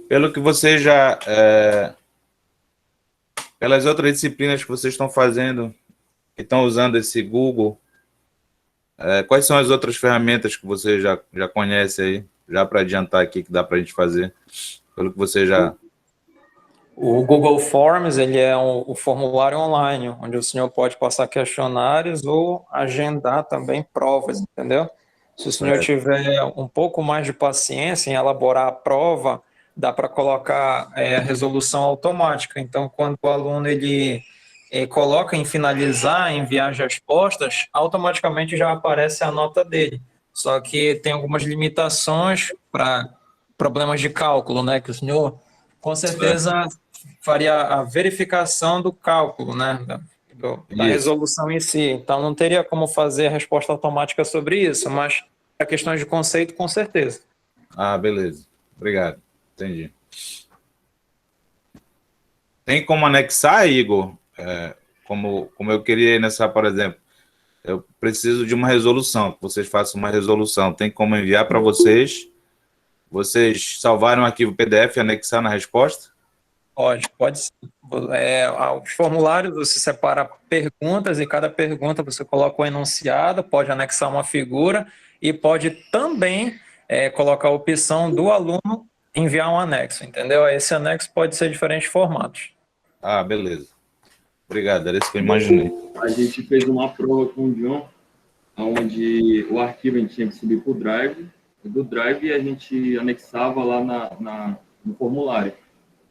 Pelo que você já... pelas outras disciplinas que vocês estão fazendo, que estão usando esse Google, quais são as outras ferramentas que você já conhece aí? Já para adiantar aqui que dá para a gente fazer, pelo que você já... O Google Forms, ele é o formulário online, onde o senhor pode passar questionários ou agendar também provas, entendeu? Se o senhor tiver um pouco mais de paciência em elaborar a prova, dá para colocar resolução automática. Então, quando o aluno ele coloca em finalizar, enviar as respostas, automaticamente já aparece a nota dele. Só que tem algumas limitações para problemas de cálculo, né? Que o senhor com certeza faria a verificação do cálculo, né? Da Isso. resolução em si. Então, não teria como fazer a resposta automática sobre isso, mas a questões de conceito, com certeza. Ah, beleza. Obrigado. Entendi. Tem como anexar, Igor? Como eu queria nessa, por exemplo, eu preciso de uma resolução, que vocês façam uma resolução. Tem como enviar para vocês? Vocês salvarem um arquivo PDF e anexar na resposta? Pode sim. Os formulários você separa perguntas e cada pergunta você coloca um enunciado, pode anexar uma figura e pode também colocar a opção do aluno enviar um anexo, entendeu? Esse anexo pode ser de diferentes formatos. Ah, beleza. Obrigado, era isso que eu imaginei. A gente fez uma prova com o John, onde o arquivo a gente tinha que subir para o Drive, e do Drive a gente anexava lá no formulário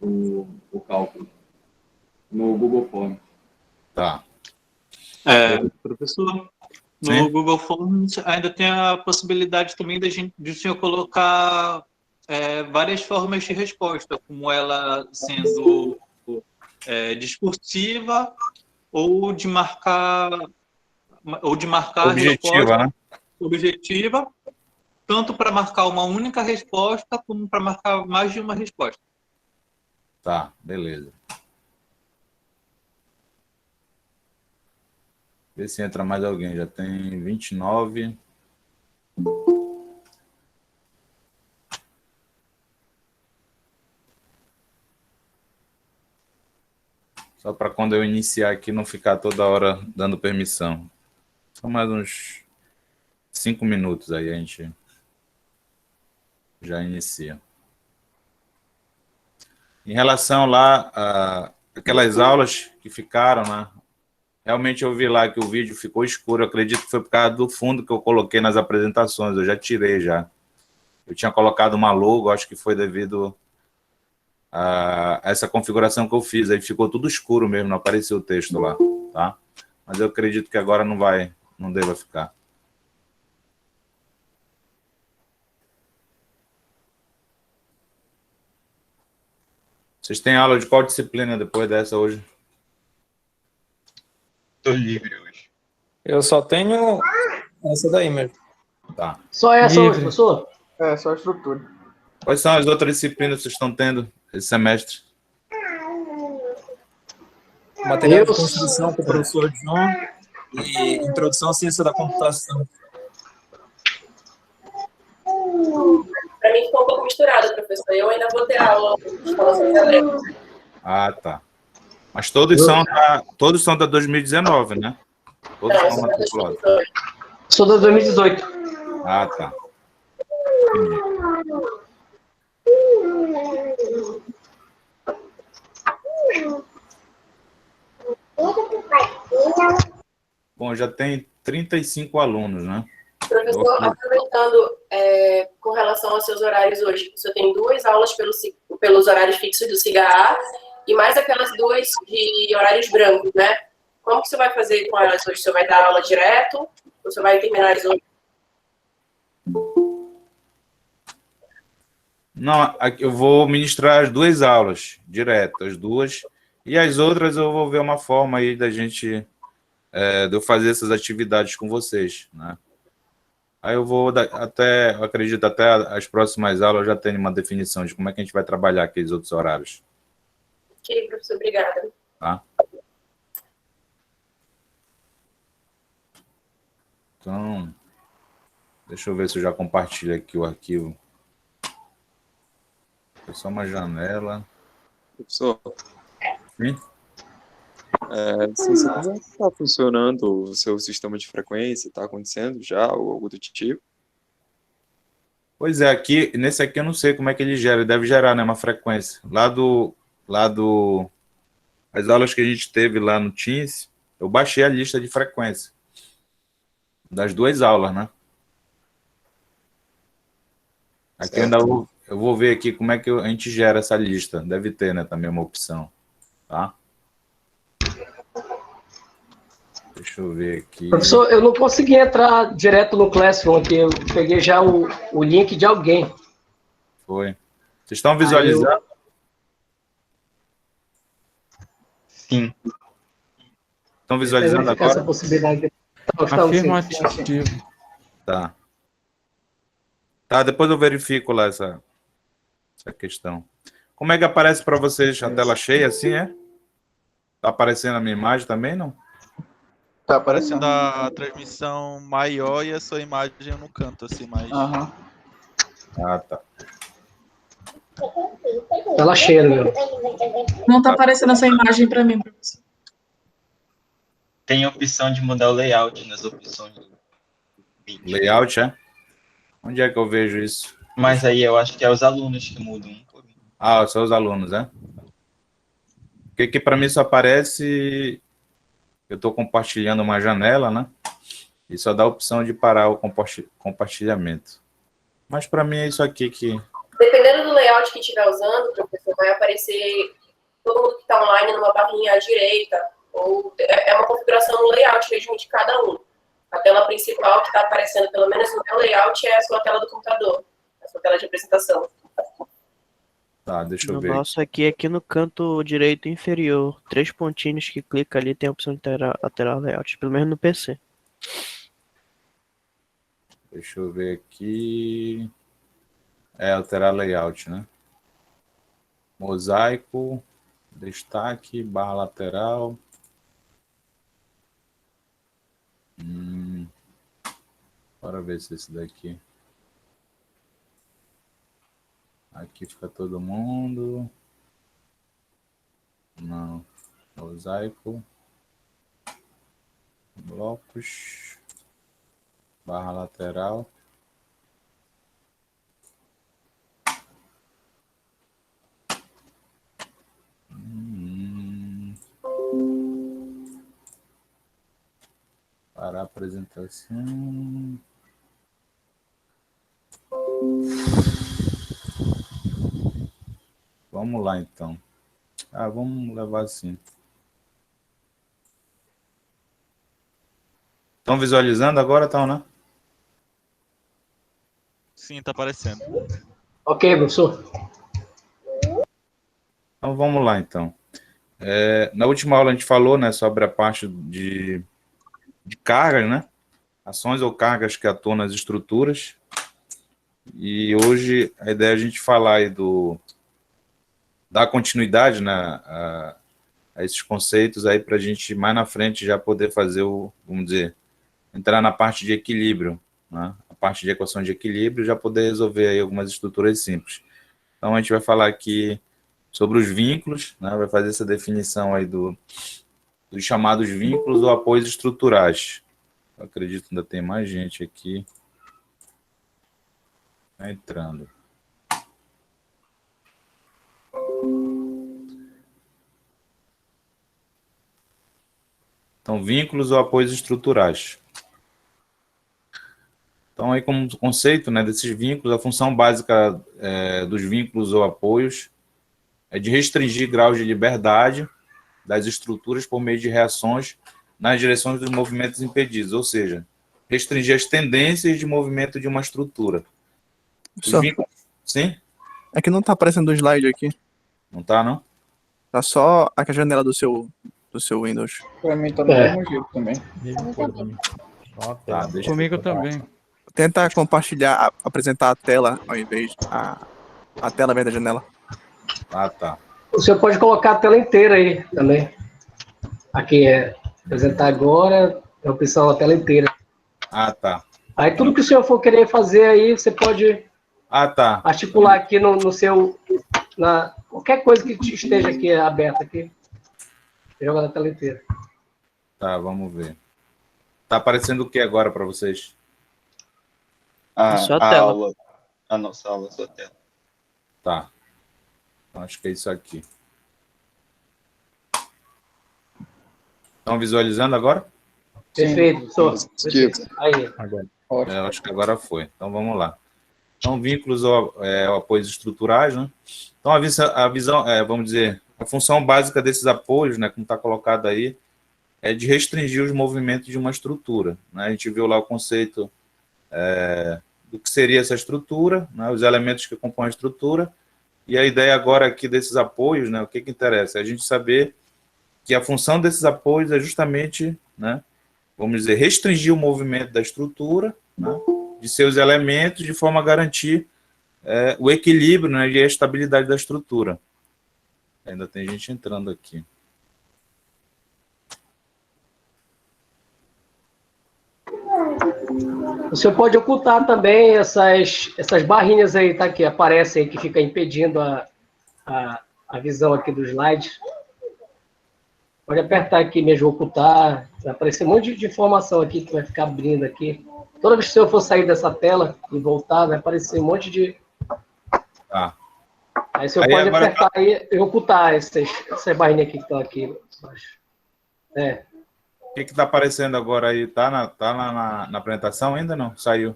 o cálculo, no Google Forms. Tá. Professor, no Sim. Google Forms ainda tem a possibilidade também de o senhor colocar várias formas de resposta, como ela sendo discursiva ou de marcar a Objetiva, resposta né? objetiva, tanto para marcar uma única resposta como para marcar mais de uma resposta. Tá, beleza. Vê se entra mais alguém. Já tem 29. Só para quando eu iniciar aqui não ficar toda hora dando permissão. Só mais uns 5 minutos aí a gente já inicia. Em relação lá aquelas aulas que ficaram, né? Realmente eu vi lá que o vídeo ficou escuro. Eu acredito que foi por causa do fundo que eu coloquei nas apresentações. Eu já tirei já. Eu tinha colocado uma logo, acho que foi devido a essa configuração que eu fiz. Aí ficou tudo escuro mesmo, não apareceu o texto lá, tá? Mas eu acredito que agora não deva ficar. Vocês têm aula de qual disciplina depois dessa hoje? Tô livre hoje. Eu só tenho essa daí mesmo. Tá. Só essa Livre. hoje, professor? É, só a estrutura. Quais são as outras disciplinas que vocês estão tendo esse semestre? Material de construção com o professor John e introdução à ciência da computação. Para mim ficou um pouco misturado, professor. Eu ainda vou ter aula de instalações elétricas. Ah, tá. Mas todos são da 2019, né? Todos Não, são só da matriculados. 2018. Sou da 2018. Ah, tá. Entendi. Bom, já tem 35 alunos, né? Professor, aproveitando com relação aos seus horários hoje, o senhor tem 2 aulas pelos horários fixos do SIGA e mais aquelas 2 de horários brancos, né? Como que o senhor vai fazer com elas hoje? O senhor vai dar aula direto? Ou o senhor vai terminar as hoje? Não, eu vou ministrar as 2 aulas, direto, as 2. E as outras eu vou ver uma forma aí da gente, de eu fazer essas atividades com vocês, né? Aí eu vou eu acredito até as próximas aulas eu já tenho uma definição de como é que a gente vai trabalhar aqueles outros horários. Ok, professor, obrigada. Tá? Então, deixa eu ver se eu já compartilho aqui o arquivo. É só uma janela. Professor, Sim? sim, como é que está funcionando o seu sistema de frequência? Está acontecendo já ou algo do tipo? Pois é, nesse aqui eu não sei como é que ele gera. Ele deve gerar, né, uma frequência. As aulas que a gente teve lá no Teams, eu baixei a lista de frequência das 2 aulas, né? Aqui eu vou ver aqui como é que a gente gera essa lista. Deve ter, né, também uma opção, tá? Deixa eu ver aqui. Professor, eu não consegui entrar direto no Classroom aqui. Eu peguei já o link de alguém. Foi. Vocês estão visualizando? Sim. Estão visualizando Verificar essa agora? possibilidade. Afirmativo. Tá. Tá, depois eu verifico lá essa questão. Como é que aparece para vocês a tela cheia assim, é? Tá aparecendo a minha imagem também, não? Tá aparecendo. Aparecendo a transmissão maior e a sua imagem no canto, assim, mais. Aham. Ah, tá. Tela cheia, meu. Não tá aparecendo essa imagem para mim, professor. Tem a opção de mudar o layout nas opções do vídeo. Layout, é? Onde é que eu vejo isso? Mas aí eu acho que é os alunos que mudam um por um. Ah, são os alunos, é? Porque aqui para mim só aparece... Eu estou compartilhando uma janela, né? E só dá a opção de parar o compartilhamento. Mas para mim é isso aqui que... Dependendo do layout que estiver usando, professor, vai aparecer todo mundo que está online numa barrinha à direita, ou é uma configuração no layout mesmo de cada um. A tela principal que está aparecendo, pelo menos no meu layout, é a sua tela do computador, a sua tela de apresentação. Tá, deixa eu ver. O nosso aqui no canto direito inferior, 3 pontinhos que clica ali, tem a opção de alterar layout, pelo menos no PC. Deixa eu ver aqui. É, alterar layout, né? Mosaico, destaque, barra lateral. Bora ver se esse daqui. Aqui fica todo mundo. Não. Mosaico. Blocos. Barra lateral. Para a apresentação. Vamos lá, então. Vamos levar assim. Estão visualizando agora, estão, né? Sim, tá aparecendo. Ok, professor. Então, vamos lá, então. Na última aula a gente falou, né, sobre a parte de cargas, né? Ações ou cargas que atuam nas estruturas. E hoje a ideia é a gente falar aí dar continuidade, né, a esses conceitos aí para a gente mais na frente já poder fazer vamos dizer, entrar na parte de equilíbrio, né? A parte de equação de equilíbrio, já poder resolver aí algumas estruturas simples. Então a gente vai falar aqui sobre os vínculos, né? Vai fazer essa definição aí dos chamados vínculos ou apoios estruturais. Eu acredito que ainda tem mais gente aqui entrando. Então, vínculos ou apoios estruturais. Então, aí como conceito, né, desses vínculos, a função básica dos vínculos ou apoios é de restringir graus de liberdade das estruturas por meio de reações nas direções dos movimentos impedidos, ou seja, restringir as tendências de movimento de uma estrutura. Sim? É que não tá aparecendo o slide aqui. Não tá, não? Tá só a janela do seu Windows. Pra mim tá do mesmo jeito também. Tá, deixa Comigo também. Tenta compartilhar, apresentar a tela ao invés a tela ao invés da janela. Ah, tá. O senhor pode colocar a tela inteira aí também. Aqui apresentar agora, é a opção a tela inteira. Ah, tá. Aí tudo que o senhor for querer fazer aí, você pode tá. articular aqui no seu qualquer coisa que esteja aqui aberta aqui. Joga na tela inteira. Tá, vamos ver. Tá aparecendo o que agora para vocês? Só a A tela. aula, a nossa aula, sua tela. Tá. Então, acho que é isso aqui. Estão visualizando agora? Perfeito, professor. Positivo. Aí. Agora. Eu acho que agora foi. Então, vamos lá. Então, vínculos ou apoios estruturais, né? Então, a visão, vamos dizer, a função básica desses apoios, né, como está colocado aí, é de restringir os movimentos de uma estrutura, né? A gente viu lá o conceito do que seria essa estrutura, né, os elementos que compõem a estrutura, e a ideia agora aqui desses apoios, né, o que interessa? É a gente saber que a função desses apoios é justamente, né, vamos dizer, restringir o movimento da estrutura, né, de seus elementos, de forma a garantir o equilíbrio, né, e a estabilidade da estrutura. Ainda tem gente entrando aqui. O senhor pode ocultar também essas barrinhas aí, tá? Que aparecem aí, que fica impedindo a visão aqui do slide. Pode apertar aqui mesmo, ocultar. Vai aparecer um monte de informação aqui que vai ficar abrindo aqui. Toda vez que o senhor for sair dessa tela e voltar, vai aparecer um monte de... Aí o senhor pode agora apertar aí e ocultar essas barrinhas aqui que estão aqui embaixo. O que está aparecendo agora aí? Tá na apresentação ainda não? Saiu.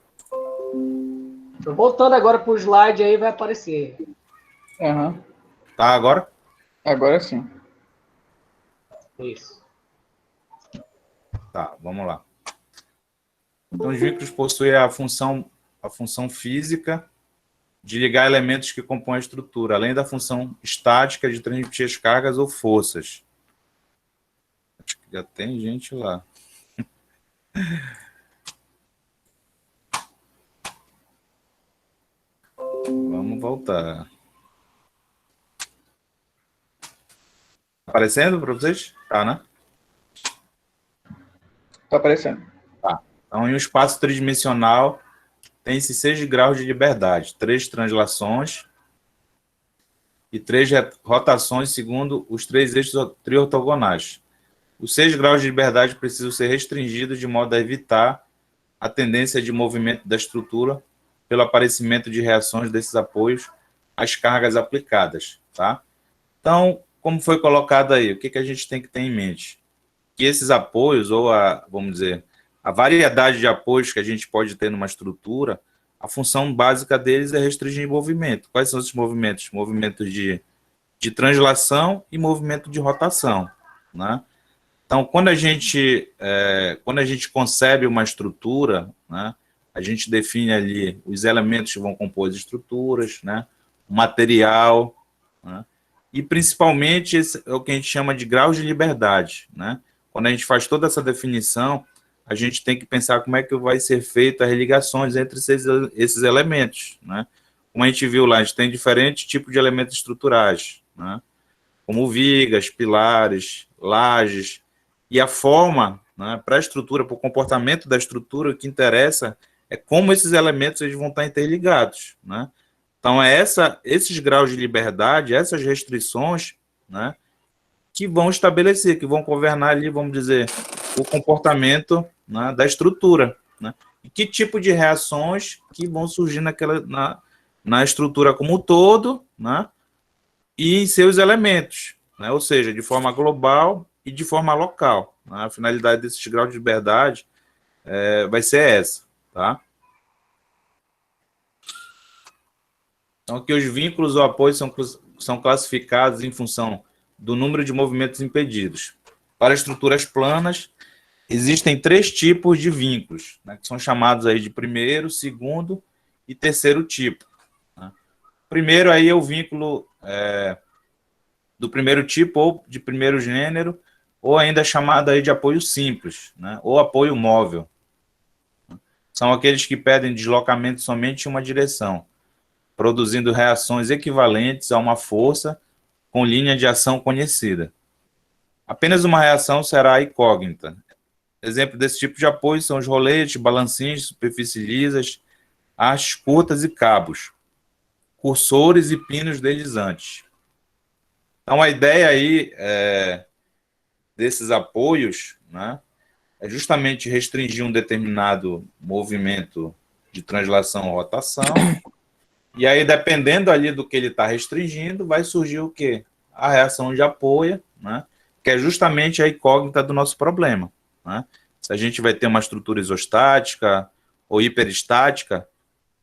Tô voltando agora para o slide aí, vai aparecer. Aham. Tá agora? Agora sim. Isso. Tá, vamos lá. Então, os vínculos possuem a função física de ligar elementos que compõem a estrutura, além da função estática de transmitir as cargas ou forças. Acho que já tem gente lá. Vamos voltar. Aparecendo para vocês? Tá, né? Tá aparecendo. Tá. Então, em um espaço tridimensional, tem-se 6 graus de liberdade, 3 translações e 3 rotações segundo os 3 eixos triortogonais. Os 6 graus de liberdade precisam ser restringidos de modo a evitar a tendência de movimento da estrutura pelo aparecimento de reações desses apoios às cargas aplicadas, tá? Então, como foi colocado aí, o que a gente tem que ter em mente? Que esses apoios, ou vamos dizer, a variedade de apoios que a gente pode ter numa estrutura, a função básica deles é restringir movimento. Quais são esses movimentos? Movimentos de translação e movimento de rotação, né? Então, quando a gente concebe uma estrutura, né, a gente define ali os elementos que vão compor as estruturas, né, o material, né, e principalmente esse é o que a gente chama de graus de liberdade, né? Quando a gente faz toda essa definição, a gente tem que pensar como é que vai ser feita as ligações entre esses elementos, né? Como a gente viu lá, a gente tem diferentes tipos de elementos estruturais, né? Como vigas, pilares, lajes, e a forma, né, para a estrutura, para o comportamento da estrutura, o que interessa é como esses elementos eles vão estar interligados, né? Então, esses graus de liberdade, essas restrições, né, que vão estabelecer, que vão governar ali, vamos dizer, o comportamento, né, da estrutura, né? E que tipo de reações que vão surgir na estrutura como um todo, né, e em seus elementos, né? Ou seja, de forma global e de forma local, né? A finalidade desses graus de liberdade vai ser essa, tá? Então, aqui os vínculos ou apoios são classificados em função do número de movimentos impedidos. Para estruturas planas, existem 3 tipos de vínculos, né, que são chamados aí de primeiro, segundo e terceiro tipo, né? Primeiro aí é o vínculo do primeiro tipo ou de primeiro gênero, ou ainda chamado aí de apoio simples, né, ou apoio móvel. São aqueles que pedem deslocamento somente em uma direção, produzindo reações equivalentes a uma força com linha de ação conhecida. Apenas uma reação será incógnita. Exemplo desse tipo de apoio são os roletes, balancinhos, superfícies lisas, hastes curtas e cabos. cursores e pinos deslizantes. Então, a ideia aí desses apoios, né, é justamente restringir um determinado movimento de translação ou rotação, e aí, dependendo ali do que ele está restringindo, vai surgir o quê? A reação de apoio, né, que é justamente a incógnita do nosso problema, né? Se a gente vai ter uma estrutura isostática ou hiperestática,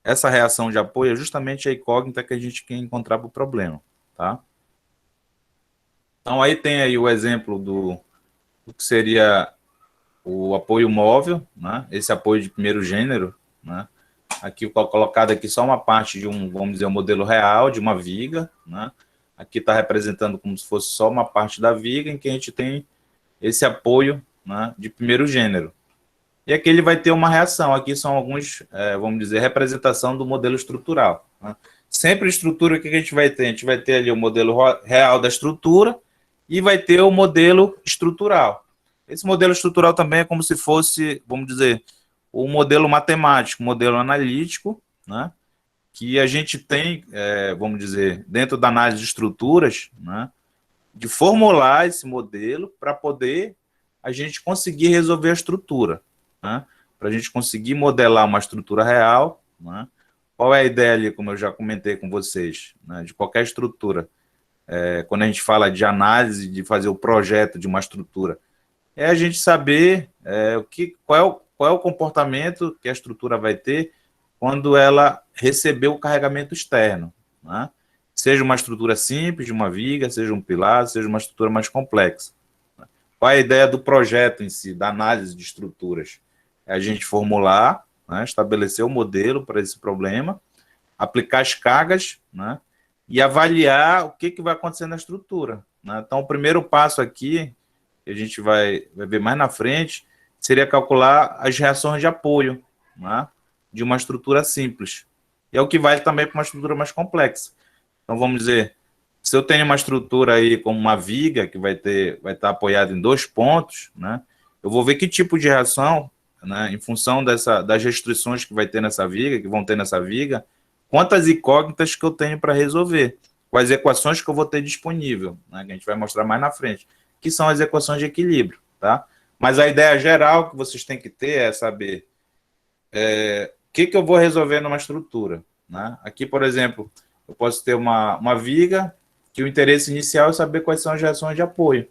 essa reação de apoio é justamente a incógnita que a gente quer encontrar para o problema, tá? Então, aí tem aí o exemplo do que seria o apoio móvel, né? Esse apoio de primeiro gênero, né? Aqui colocado aqui só uma parte de vamos dizer, um modelo real de uma viga, né? Aqui está representando como se fosse só uma parte da viga em que a gente tem esse apoio, né, de primeiro gênero. E aqui ele vai ter uma reação. Aqui são alguns, vamos dizer, representação do modelo estrutural, né? Sempre estrutura, o que a gente vai ter? A gente vai ter ali o modelo real da estrutura e vai ter o modelo estrutural. Esse modelo estrutural também é como se fosse, vamos dizer, o modelo matemático, o modelo analítico, né, que a gente tem, vamos dizer, dentro da análise de estruturas, né, de formular esse modelo para poder a gente conseguir resolver a estrutura, né, para a gente conseguir modelar uma estrutura real, né. Qual é a ideia ali, como eu já comentei com vocês, né, de qualquer estrutura? Quando a gente fala de análise, de fazer o projeto de uma estrutura, é a gente saber qual é o comportamento que a estrutura vai ter quando ela receber o carregamento externo, né? Seja uma estrutura simples, de uma viga, seja um pilar, seja uma estrutura mais complexa. Qual é a ideia do projeto em si, da análise de estruturas? É a gente formular, né, estabelecer o modelo para esse problema, aplicar as cargas, né, e avaliar o que vai acontecer na estrutura, né? Então, o primeiro passo aqui, que a gente vai ver mais na frente, seria calcular as reações de apoio, né, de uma estrutura simples. E é o que vale também para uma estrutura mais complexa. Então, vamos dizer, se eu tenho uma estrutura aí como uma viga, que vai estar apoiada em 2 pontos, né, eu vou ver que tipo de reação, né, em função das restrições que vai ter nessa viga, que vão ter nessa viga, quantas incógnitas que eu tenho para resolver, quais equações que eu vou ter disponível, né, que a gente vai mostrar mais na frente, que são as equações de equilíbrio, tá? Mas a ideia geral que vocês têm que ter é saber o que eu vou resolver numa estrutura, né? Aqui, por exemplo, eu posso ter uma viga que o interesse inicial é saber quais são as reações de apoio,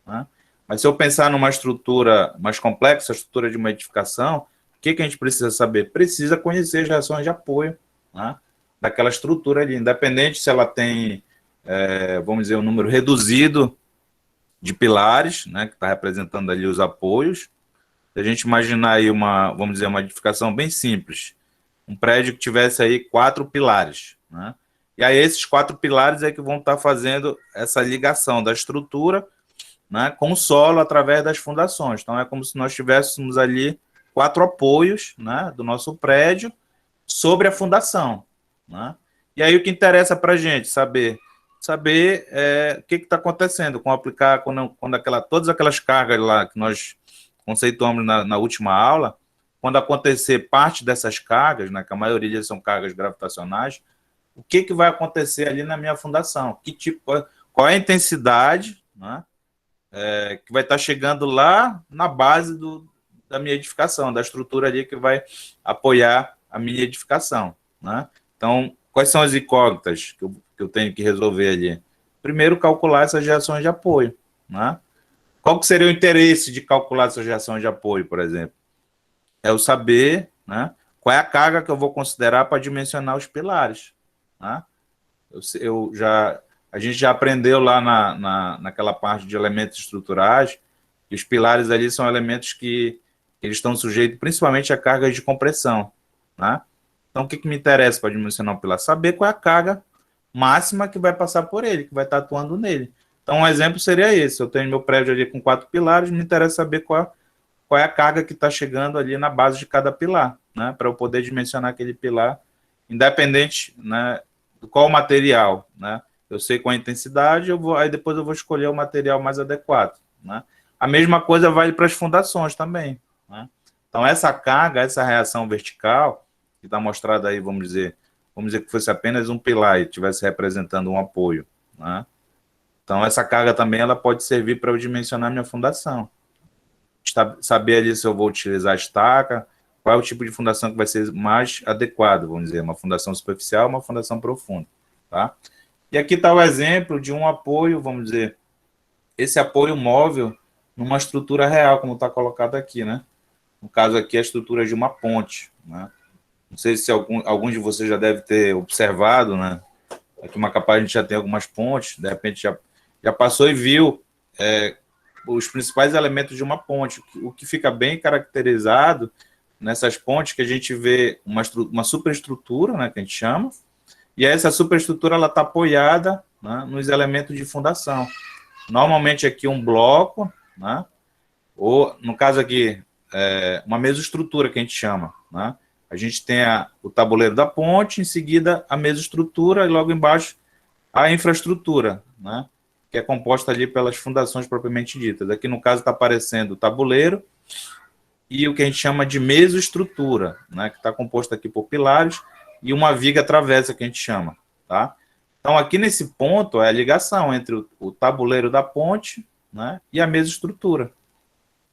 né? Mas se eu pensar numa estrutura mais complexa, a estrutura de uma edificação, o que a gente precisa saber? Precisa conhecer as reações de apoio, né, daquela estrutura ali, independente se ela tem, vamos dizer, um número reduzido de pilares, né, que está representando ali os apoios. Se a gente imaginar aí vamos dizer, uma edificação bem simples, um prédio que tivesse aí 4 pilares, né, e aí esses 4 pilares é que vão estar fazendo essa ligação da estrutura, né, com o solo através das fundações. Então, é como se nós tivéssemos ali 4 apoios, né, do nosso prédio sobre a fundação, né? E aí o que interessa para a gente saber o que está acontecendo com aplicar quando todas aquelas cargas lá que nós conceituamos na última aula, quando acontecer parte dessas cargas, né, que a maioria são cargas gravitacionais, o que vai acontecer ali na minha fundação? Qual é a intensidade, né, que vai estar chegando lá na base da minha edificação, da estrutura ali que vai apoiar a minha edificação, né? Então, quais são as incógnitas que eu tenho que resolver ali? Primeiro, calcular essas reações de apoio, né? Qual que seria o interesse de calcular essas reações de apoio, por exemplo? É eu saber, né, qual é a carga que eu vou considerar para dimensionar os pilares, né? A gente já aprendeu lá naquela parte de elementos estruturais, que os pilares ali são elementos que eles estão sujeitos principalmente a cargas de compressão, né? Então, o que me interessa para dimensionar um pilar? Saber qual é a carga máxima que vai passar por ele, que vai estar atuando nele. Então, um exemplo seria esse. Eu tenho meu prédio ali com 4 pilares, me interessa saber qual é a carga que está chegando ali na base de cada pilar, né? Para eu poder dimensionar aquele pilar, independente, né, do qual material, né? Eu sei qual a intensidade, aí depois eu vou escolher o material mais adequado, né? A mesma coisa vale para as fundações também, né? Então, essa carga, essa reação vertical, que está mostrada aí, vamos dizer, vamos dizer que fosse apenas um pilar e estivesse representando um apoio, né? Então, essa carga também ela pode servir para eu dimensionar minha fundação. Saber ali se eu vou utilizar a estaca, qual é o tipo de fundação que vai ser mais adequado, vamos dizer, uma fundação superficial, uma fundação profunda, tá? E aqui está o exemplo de um apoio, vamos dizer, esse apoio móvel numa estrutura real, como está colocado aqui, né? No caso aqui, a estrutura de uma ponte, né? Não sei se alguns de vocês já devem ter observado, né? Aqui em Macapá a gente já tem algumas pontes, de repente já passou e viu os principais elementos de uma ponte, o que fica bem caracterizado nessas pontes, que a gente vê uma superestrutura, né, que a gente chama, e essa superestrutura ela está apoiada, né, nos elementos de fundação. Normalmente aqui um bloco, né, ou no caso aqui, uma mesoestrutura que a gente chama, né? A gente tem o tabuleiro da ponte, em seguida a mesoestrutura e logo embaixo a infraestrutura, né? Que é composta ali pelas fundações propriamente ditas. Aqui no caso está aparecendo o tabuleiro e o que a gente chama de mesoestrutura, né? Que está composta aqui por pilares e uma viga travessa que a gente chama, tá? Então aqui nesse ponto é a ligação entre o tabuleiro da ponte, né, e a mesoestrutura.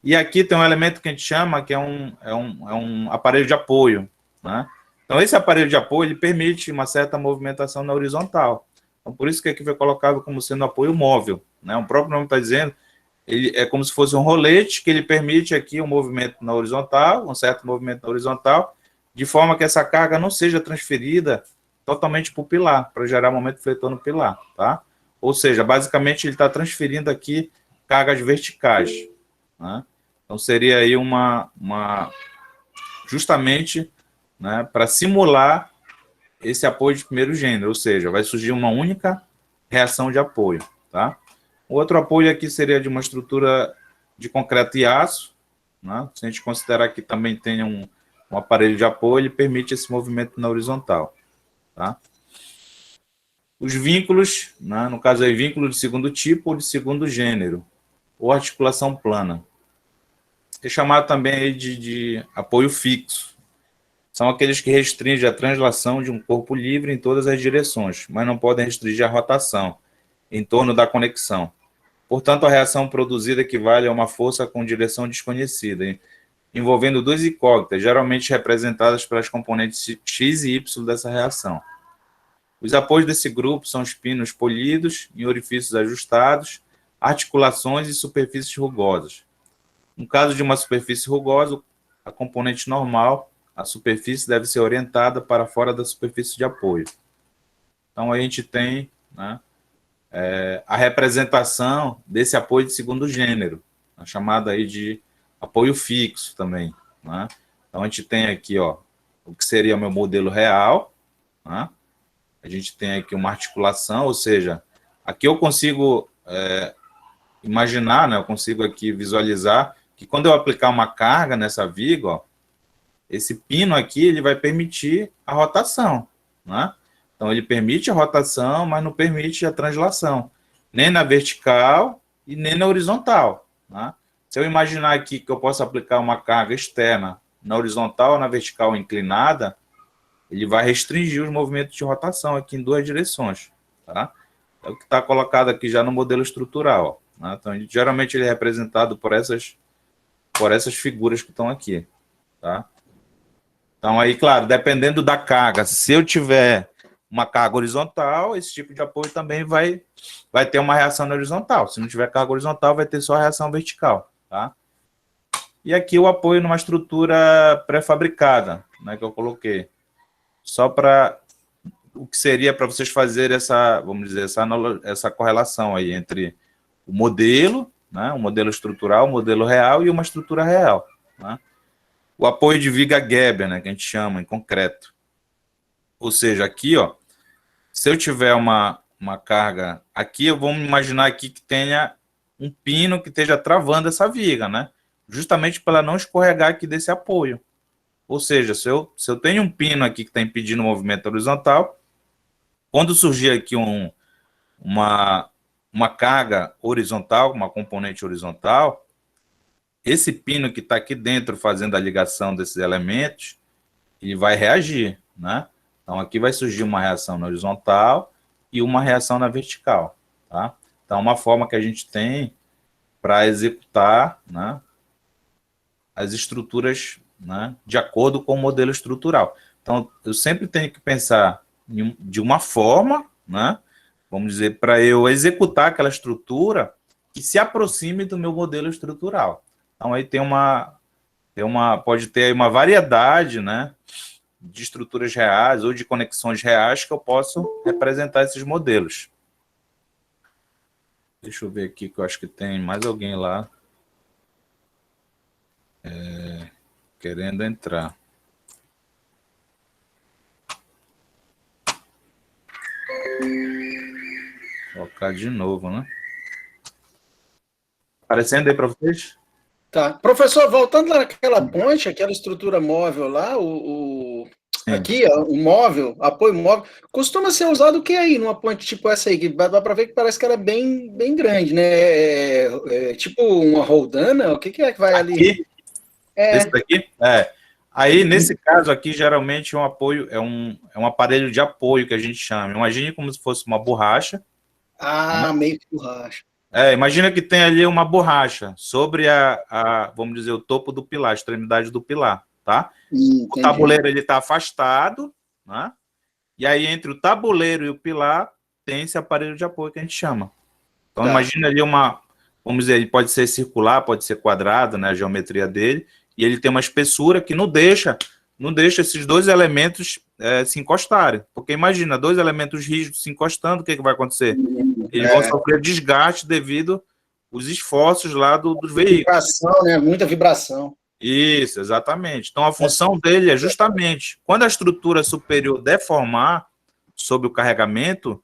E aqui tem um elemento que a gente chama que é um aparelho de apoio, né? Então, esse aparelho de apoio ele permite uma certa movimentação na horizontal. Então, por isso que aqui foi colocado como sendo apoio móvel, né? O próprio nome está dizendo, ele é como se fosse um rolete que ele permite aqui um movimento na horizontal, um certo movimento na horizontal, de forma que essa carga não seja transferida totalmente para o pilar, para gerar momento fletor no pilar, tá? Ou seja, basicamente ele está transferindo aqui cargas verticais, né? Então, seria aí justamente, né, para simular esse apoio de primeiro gênero, ou seja, vai surgir uma única reação de apoio, tá? O outro apoio aqui seria de uma estrutura de concreto e aço, né? Se a gente considerar que também tem um aparelho de apoio, ele permite esse movimento na horizontal, tá? Os vínculos, né, no caso aí, vínculo de segundo tipo ou de segundo gênero, ou articulação plana. É chamado também aí de apoio fixo. São aqueles que restringem a translação de um corpo livre em todas as direções, mas não podem restringir a rotação em torno da conexão. Portanto, a reação produzida equivale a uma força com direção desconhecida, envolvendo duas incógnitas, geralmente representadas pelas componentes X e Y dessa reação. Os apoios desse grupo são os pinos polidos, em orifícios ajustados, articulações e superfícies rugosas. No caso de uma superfície rugosa, a componente normal, a superfície deve ser orientada para fora da superfície de apoio. Então, a gente tem, né, a representação desse apoio de segundo gênero, a chamada aí de apoio fixo também, né? Então, a gente tem aqui, ó, o que seria o meu modelo real, né? A gente tem aqui uma articulação, ou seja, aqui eu consigo imaginar, né, eu consigo aqui visualizar que quando eu aplicar uma carga nessa viga, ó, esse pino aqui ele vai permitir a rotação, né? Então, ele permite a rotação, mas não permite a translação, nem na vertical e nem na horizontal, né? Se eu imaginar aqui que eu posso aplicar uma carga externa na horizontal ou na vertical inclinada, ele vai restringir os movimentos de rotação aqui em duas direções, tá? É o que está colocado aqui já no modelo estrutural, ó, né? Então, geralmente ele é representado por essas figuras que estão aqui, tá? Então, aí, claro, dependendo da carga, se eu tiver uma carga horizontal, esse tipo de apoio também vai ter uma reação na horizontal. Se não tiver carga horizontal, vai ter só a reação vertical, tá? E aqui o apoio numa estrutura pré-fabricada, né, que eu coloquei. Só para o que seria para vocês fazerem essa, vamos dizer, essa correlação aí entre o modelo, né, o modelo estrutural, o modelo real e uma estrutura real, né? O apoio de viga Geber, né, que a gente chama em concreto. Ou seja, aqui, ó, se eu tiver uma carga aqui, vamos imaginar aqui que tenha um pino que esteja travando essa viga, né? Justamente para ela não escorregar aqui desse apoio. Ou seja, se eu tenho um pino aqui que está impedindo o movimento horizontal, quando surgir aqui uma carga horizontal, uma componente horizontal, esse pino que está aqui dentro fazendo a ligação desses elementos, ele vai reagir, né? Então, aqui vai surgir uma reação na horizontal e uma reação na vertical, tá? Então, uma forma que a gente tem para executar, né, as estruturas, né, de acordo com o modelo estrutural. Então, eu sempre tenho que pensar de uma forma, né, vamos dizer, para eu executar aquela estrutura que se aproxime do meu modelo estrutural. Então, aí pode ter aí uma variedade, né, de estruturas reais ou de conexões reais que eu posso representar esses modelos. Deixa eu ver aqui, que eu acho que tem mais alguém lá querendo entrar. Vou colocar de novo, né? Aparecendo aí para vocês? Tá. Professor, voltando lá naquela ponte, aquela estrutura móvel lá, aqui, ó, o móvel, apoio móvel, costuma ser usado o que aí numa ponte tipo essa aí? Que dá para ver que parece que ela é bem grande, né? Tipo uma roldana? O que é que vai ali? Esse daqui? Aí, nesse caso aqui, geralmente um apoio é um aparelho de apoio que a gente chama. Imagine como se fosse uma borracha. Ah, meio que borracha. Imagina que tem ali uma borracha sobre vamos dizer, o topo do pilar, a extremidade do pilar, tá? O tabuleiro ele está afastado, né? E aí entre o tabuleiro e o pilar tem esse aparelho de apoio que a gente chama. Então imagina ali vamos dizer, ele pode ser circular, pode ser quadrado, né? A geometria dele, e ele tem uma espessura que não deixa esses dois elementos se encostarem. Porque imagina, dois elementos rígidos se encostando, o que vai acontecer? Eles vão sofrer desgaste devido aos esforços lá dos veículos. Vibração, né? Muita vibração. Isso, exatamente. Então, a função dele é justamente, quando a estrutura superior deformar sob o carregamento,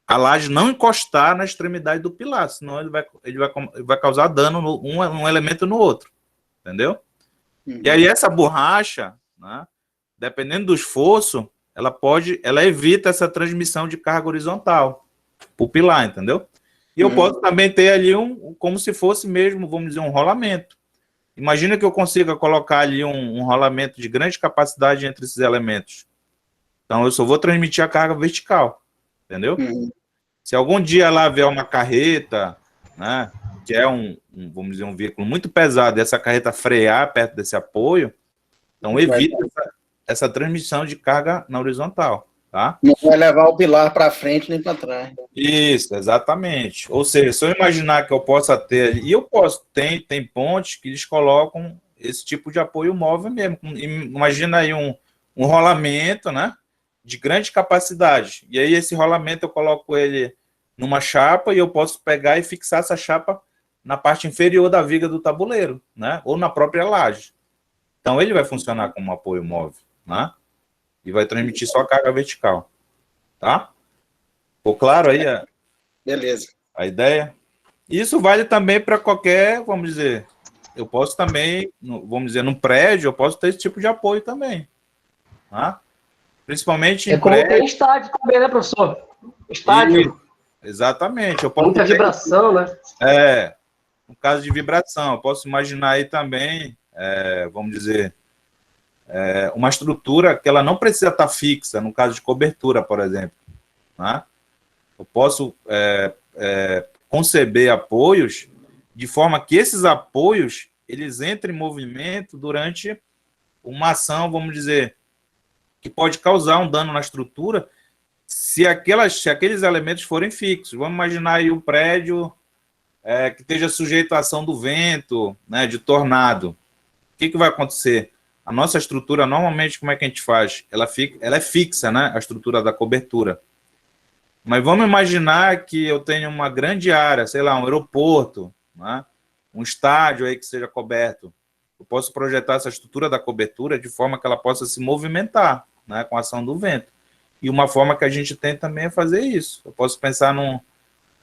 a laje não encostar na extremidade do pilar, senão ele vai causar dano um elemento no outro. Entendeu? E aí, essa borracha, né, dependendo do esforço, ela evita essa transmissão de carga horizontal para o pilar, entendeu? E eu posso também ter ali como se fosse mesmo, vamos dizer, um rolamento. Imagina que eu consiga colocar ali um rolamento de grande capacidade entre esses elementos. Então, eu só vou transmitir a carga vertical, entendeu? Se algum dia lá vier uma carreta, né, que é vamos dizer, um veículo muito pesado, e essa carreta frear perto desse apoio, então evita essa transmissão de carga na horizontal, tá? Não vai levar o pilar para frente nem para trás. Isso, exatamente. Ou seja, se eu imaginar que eu possa ter, e eu posso, tem pontes que eles colocam esse tipo de apoio móvel mesmo. Imagina aí um rolamento, né, de grande capacidade. E aí esse rolamento eu coloco ele numa chapa e eu posso pegar e fixar essa chapa na parte inferior da viga do tabuleiro, né, ou na própria laje. Então ele vai funcionar como um apoio móvel, né, e vai transmitir só a carga vertical, tá? Ficou claro aí Beleza. A ideia? Isso vale também para qualquer, vamos dizer, eu posso também, vamos dizer, num prédio, eu posso ter esse tipo de apoio também, tá? Principalmente em como prédio. tem estádio também, né, professor? Estádio. Exatamente. Eu posso muita vibração, né? No caso de vibração, eu posso imaginar aí também, vamos dizer, uma estrutura que ela não precisa estar fixa, no caso de cobertura, por exemplo, né? Eu posso conceber apoios de forma que esses apoios eles entrem em movimento durante uma ação, vamos dizer, que pode causar um dano na estrutura se aqueles elementos forem fixos. Vamos imaginar aí um prédio que esteja sujeito à ação do vento, né, de tornado. O que vai acontecer? A nossa estrutura, normalmente, como é que a gente faz? Ela é fixa, né, a estrutura da cobertura. Mas vamos imaginar que eu tenho uma grande área, sei lá, um aeroporto, né? Um estádio aí que seja coberto. Eu posso projetar essa estrutura da cobertura de forma que ela possa se movimentar, né, com a ação do vento. E uma forma que a gente tem também é fazer isso. Eu posso pensar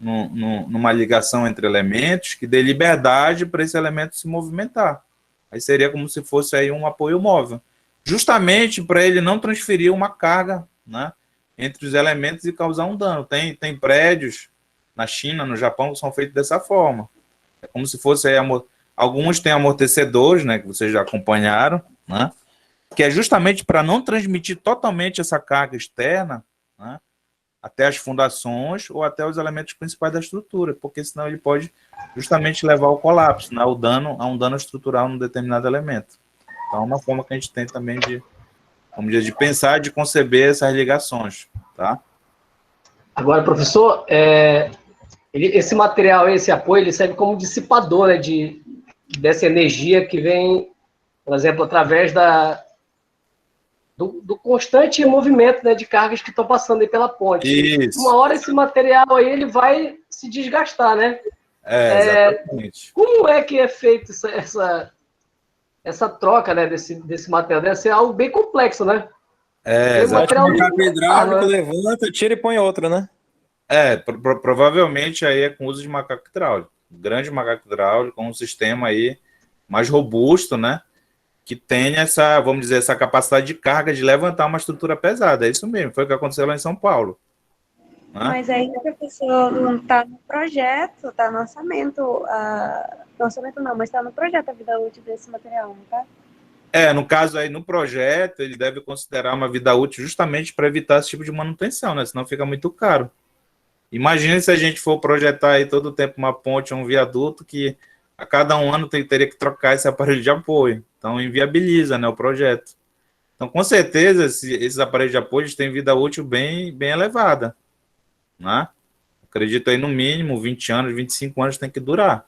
numa ligação entre elementos que dê liberdade para esse elemento se movimentar. Aí seria como se fosse aí um apoio móvel. Justamente para ele não transferir uma carga, né, entre os elementos e causar um dano. Tem prédios na China, no Japão, que são feitos dessa forma. É como se fosse aí, alguns têm amortecedores, né, que vocês já acompanharam, né, que é justamente para não transmitir totalmente essa carga externa, né, até as fundações ou até os elementos principais da estrutura, porque senão ele pode justamente levar ao colapso, né, a um dano estrutural num determinado elemento. Então, é uma forma que a gente tem também de, vamos dizer, de pensar, de conceber essas ligações, tá? Agora, professor, esse material, esse apoio, ele serve como dissipador, né, dessa energia que vem, por exemplo, através do constante movimento, né, de cargas que estão passando aí pela ponte. Isso. Uma hora esse material aí ele vai se desgastar, né? Exatamente. Como é que é feita essa troca, né, desse material? Deve ser algo bem complexo, né? Material não- macaco hidráulico, né? levanta, tira e põe outro, né? Provavelmente aí é com uso de macaco hidráulico. Grande macaco hidráulico, com um sistema aí mais robusto, né? Que tenha essa, vamos dizer, essa capacidade de carga de levantar uma estrutura pesada. É isso mesmo, foi o que aconteceu lá em São Paulo. Né? Mas aí, professor, não está no projeto, está no orçamento, orçamento não, mas está no projeto a vida útil desse material, não tá? No caso aí, no projeto, ele deve considerar uma vida útil justamente para evitar esse tipo de manutenção, né? Senão fica muito caro. Imagine se a gente for projetar aí todo o tempo uma ponte ou um viaduto que a cada um ano teria que trocar esse aparelho de apoio. Então, inviabiliza, né, o projeto. Então, com certeza, esses aparelhos de apoio têm vida útil bem elevada. Né? Acredito aí no mínimo 20 anos, 25 anos tem que durar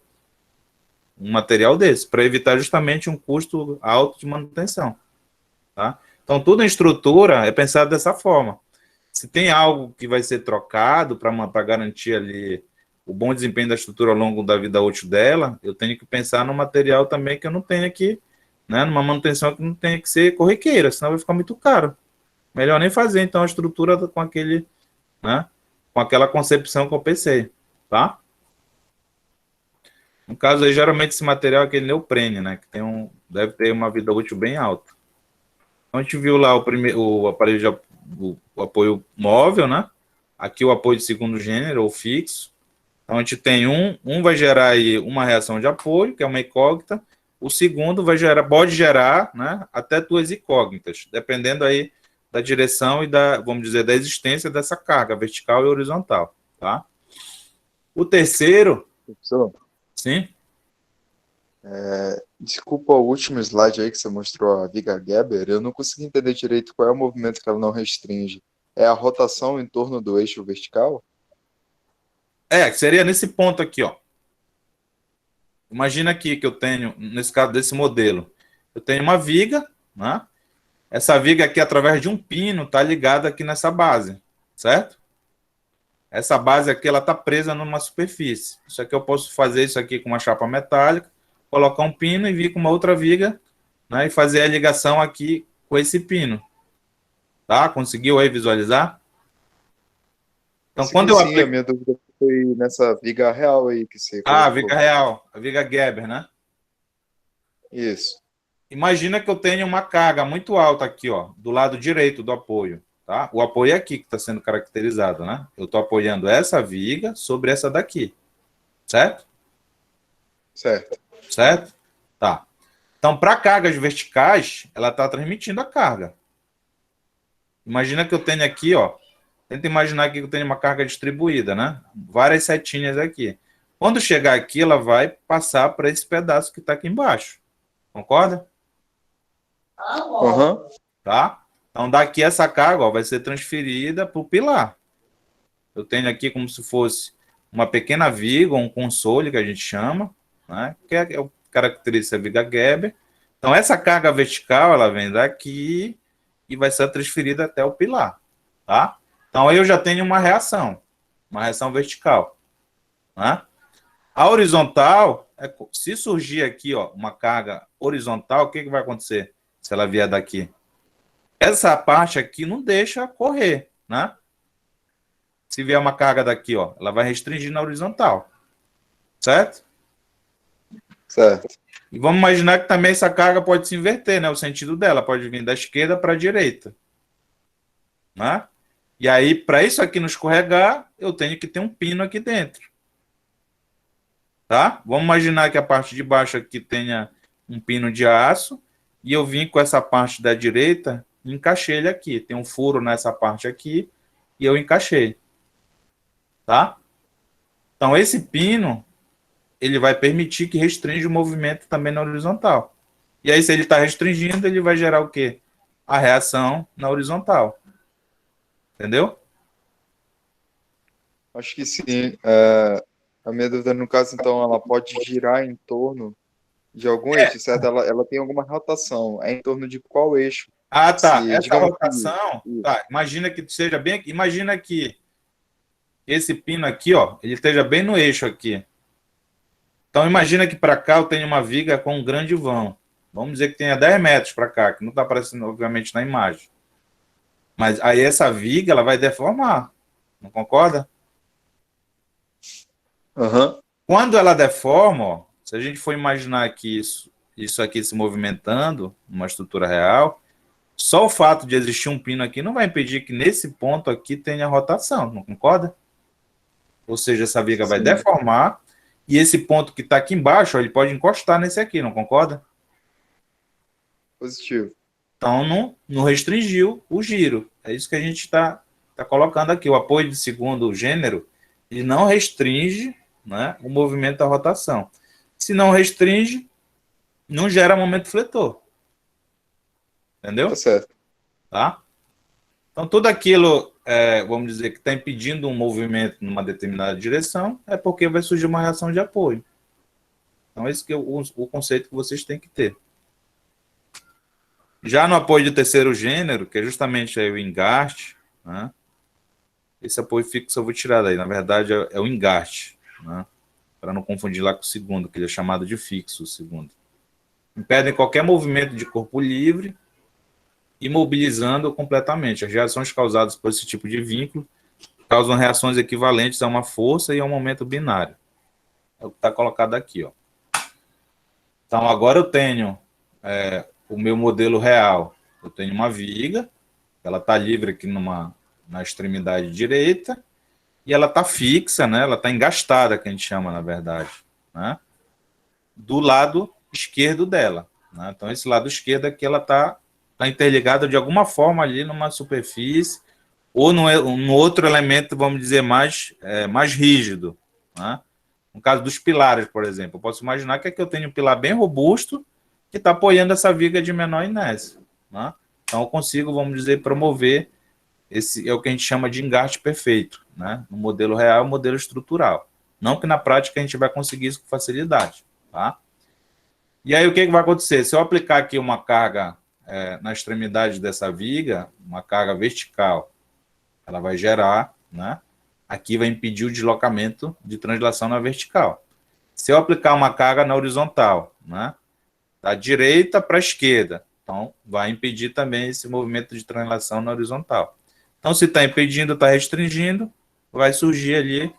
um material desse, para evitar justamente um custo alto de manutenção. Tá? Então, tudo em estrutura é pensado dessa forma. Se tem algo que vai ser trocado para garantir ali o bom desempenho da estrutura ao longo da vida útil dela, eu tenho que pensar no material também que eu não tenha que, né, numa manutenção que não tenha que ser corriqueira, senão vai ficar muito caro. Melhor nem fazer, então, a estrutura com aquele, né, com aquela concepção que eu pensei, tá? No caso aí, geralmente esse material é aquele neoprene, né, que deve ter uma vida útil bem alta. Então, a gente viu lá o aparelho o apoio móvel, né? Aqui o apoio de segundo gênero ou fixo. Então, a gente tem vai gerar aí uma reação de apoio, que é uma incógnita. O segundo pode gerar, né, até 2 incógnitas, dependendo aí da direção e vamos dizer, da existência dessa carga vertical e horizontal, tá? O terceiro... Professor? Sim? Desculpa o último slide aí que você mostrou a viga Geber, eu não consegui entender direito qual é o movimento que ela não restringe. É a rotação em torno do eixo vertical? Que seria nesse ponto aqui, ó. Imagina aqui que eu tenho, nesse caso desse modelo, eu tenho uma viga, né? Essa viga aqui, através de um pino, está ligada aqui nessa base, certo? Essa base aqui, ela está presa numa superfície. Isso aqui eu posso fazer isso aqui com uma chapa metálica, colocar um pino e vir com uma outra viga, né, e fazer a ligação aqui com esse pino. Tá? Conseguiu aí visualizar? Então, quando eu aplico... a minha dúvida foi nessa viga real aí que você colocou. A viga real, a viga Geber, né? Isso. Imagina que eu tenho uma carga muito alta aqui, ó, do lado direito do apoio, tá? O apoio é aqui que está sendo caracterizado, né? Eu estou apoiando essa viga sobre essa daqui, certo? Certo. Certo? Tá. Então, para cargas verticais, ela está transmitindo a carga. Imagina que eu tenho aqui, ó. Tenta imaginar aqui que eu tenho uma carga distribuída, né? Várias setinhas aqui. Quando chegar aqui, ela vai passar para esse pedaço que está aqui embaixo. Concorda? Uhum. Tá? Então, daqui essa carga, ó, vai ser transferida para o pilar. Eu tenho aqui como se fosse uma pequena viga, um console, que a gente chama, né? Que é o que caracteriza a viga Geber. Então, essa carga vertical, ela vem daqui e vai ser transferida até o pilar, tá? Então, aí eu já tenho uma reação vertical, né? A horizontal, se surgir aqui, ó, uma carga horizontal, o que vai acontecer se ela vier daqui? Essa parte aqui não deixa correr, né? Se vier uma carga daqui, ó, ela vai restringir na horizontal, certo? Certo. E vamos imaginar que também essa carga pode se inverter, né? O sentido dela pode vir da esquerda para a direita, né? E aí, para isso aqui não escorregar, eu tenho que ter um pino aqui dentro. Tá? Vamos imaginar que a parte de baixo aqui tenha um pino de aço e eu vim com essa parte da direita e encaixei ele aqui. Tem um furo nessa parte aqui e eu encaixei. Tá? Então, esse pino, ele vai permitir que restringe o movimento também na horizontal. E aí, se ele está restringindo, ele vai gerar o quê? A reação na horizontal. Entendeu? Acho que sim. A minha dúvida, no caso, então, ela pode girar em torno de algum eixo, certo? Ela tem alguma rotação. É em torno de qual eixo? Ah, tá. Se, Essa digamos rotação, que... tá, imagina que seja bem aqui. Imagina que esse pino aqui, ó, ele esteja bem no eixo aqui. Então, imagina que para cá eu tenho uma viga com um grande vão. Vamos dizer que tenha 10 metros para cá, que não está aparecendo, obviamente, na imagem. Mas aí essa viga, ela vai deformar. Não concorda? Uhum. Quando ela deforma, ó, se a gente for imaginar aqui isso aqui se movimentando, numa estrutura real, só o fato de existir um pino aqui não vai impedir que nesse ponto aqui tenha rotação, não concorda? Ou seja, essa viga vai deformar e esse ponto que está aqui embaixo, ó, ele pode encostar nesse aqui, não concorda? Positivo. Então, não restringiu o giro. É isso que a gente está colocando aqui. O apoio de segundo gênero, ele não restringe, né, o movimento da rotação. Se não restringe, não gera momento fletor. Entendeu? Tá certo. Tá? Então, tudo aquilo, vamos dizer, que está impedindo um movimento numa determinada direção, é porque vai surgir uma reação de apoio. Então, esse que é o conceito que vocês têm que ter. Já no apoio de terceiro gênero, que é justamente aí o engaste, né? Esse apoio fixo eu vou tirar daí. Na verdade, é o engaste, né? Para não confundir lá com o segundo, que ele é chamado de fixo, o segundo. Impedem qualquer movimento de corpo livre, imobilizando completamente. As reações causadas por esse tipo de vínculo causam reações equivalentes a uma força e a um momento binário. É o que está colocado aqui, ó. Então, agora eu tenho o meu modelo real. Eu tenho uma viga, ela está livre aqui na extremidade direita, e ela está fixa, né? Ela está engastada, que a gente chama, na verdade, né? Do lado esquerdo dela, né? Então, esse lado esquerdo aqui, ela está interligada de alguma forma ali numa superfície, ou no outro elemento, vamos dizer, mais rígido, né? No caso dos pilares, por exemplo, eu posso imaginar que aqui eu tenho um pilar bem robusto, que está apoiando essa viga de menor inércia, né? Então, eu consigo, vamos dizer, promover esse, é o que a gente chama de engaste perfeito, né? No modelo real, modelo estrutural. Não que na prática a gente vai conseguir isso com facilidade, tá? E aí, o que vai acontecer? Se eu aplicar aqui uma carga na extremidade dessa viga, uma carga vertical, ela vai gerar, né? Aqui vai impedir o deslocamento de translação na vertical. Se eu aplicar uma carga na horizontal, né? Da direita para a esquerda, então vai impedir também esse movimento de translação na horizontal. Então, se está impedindo, está restringindo, vai surgir ali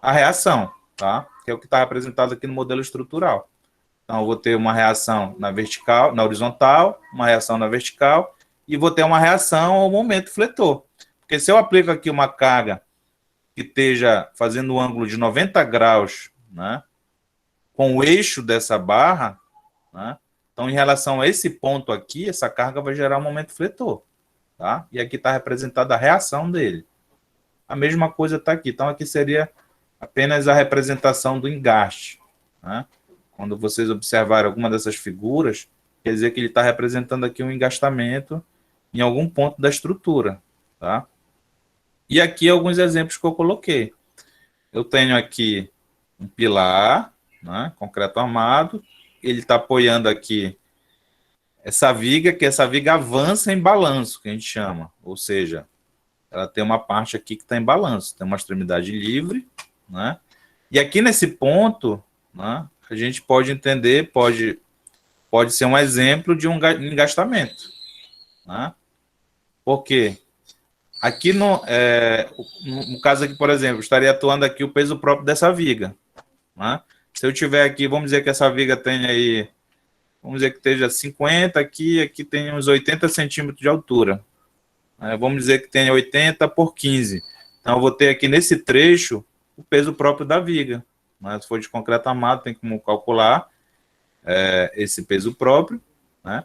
a reação, tá? Que é o que está representado aqui no modelo estrutural. Então, eu vou ter uma reação na vertical, na horizontal, uma reação na vertical, e vou ter uma reação ao momento fletor. Porque se eu aplico aqui uma carga que esteja fazendo um ângulo de 90 graus, né, com o eixo dessa barra, né, então, em relação a esse ponto aqui, essa carga vai gerar um momento fletor. Tá? E aqui está representada a reação dele. A mesma coisa está aqui. Então, aqui seria apenas a representação do engaste, né? Quando vocês observarem alguma dessas figuras, quer dizer que ele está representando aqui um engastamento em algum ponto da estrutura. Tá? E aqui alguns exemplos que eu coloquei. Eu tenho aqui um pilar, né, concreto armado, ele está apoiando aqui essa viga, que essa viga avança em balanço, que a gente chama. Ou seja, ela tem uma parte aqui que está em balanço, tem uma extremidade livre, né? E aqui nesse ponto, né, a gente pode entender, pode ser um exemplo de um engastamento, né? Por quê? Aqui no caso aqui, por exemplo, estaria atuando aqui o peso próprio dessa viga, né? Se eu tiver aqui, vamos dizer que essa viga tem aí, vamos dizer que esteja 50 aqui tem uns 80 centímetros de altura. Vamos dizer que tenha 80 por 15. Então, eu vou ter aqui nesse trecho o peso próprio da viga. Se for de concreto armado, tem como calcular esse peso próprio, né?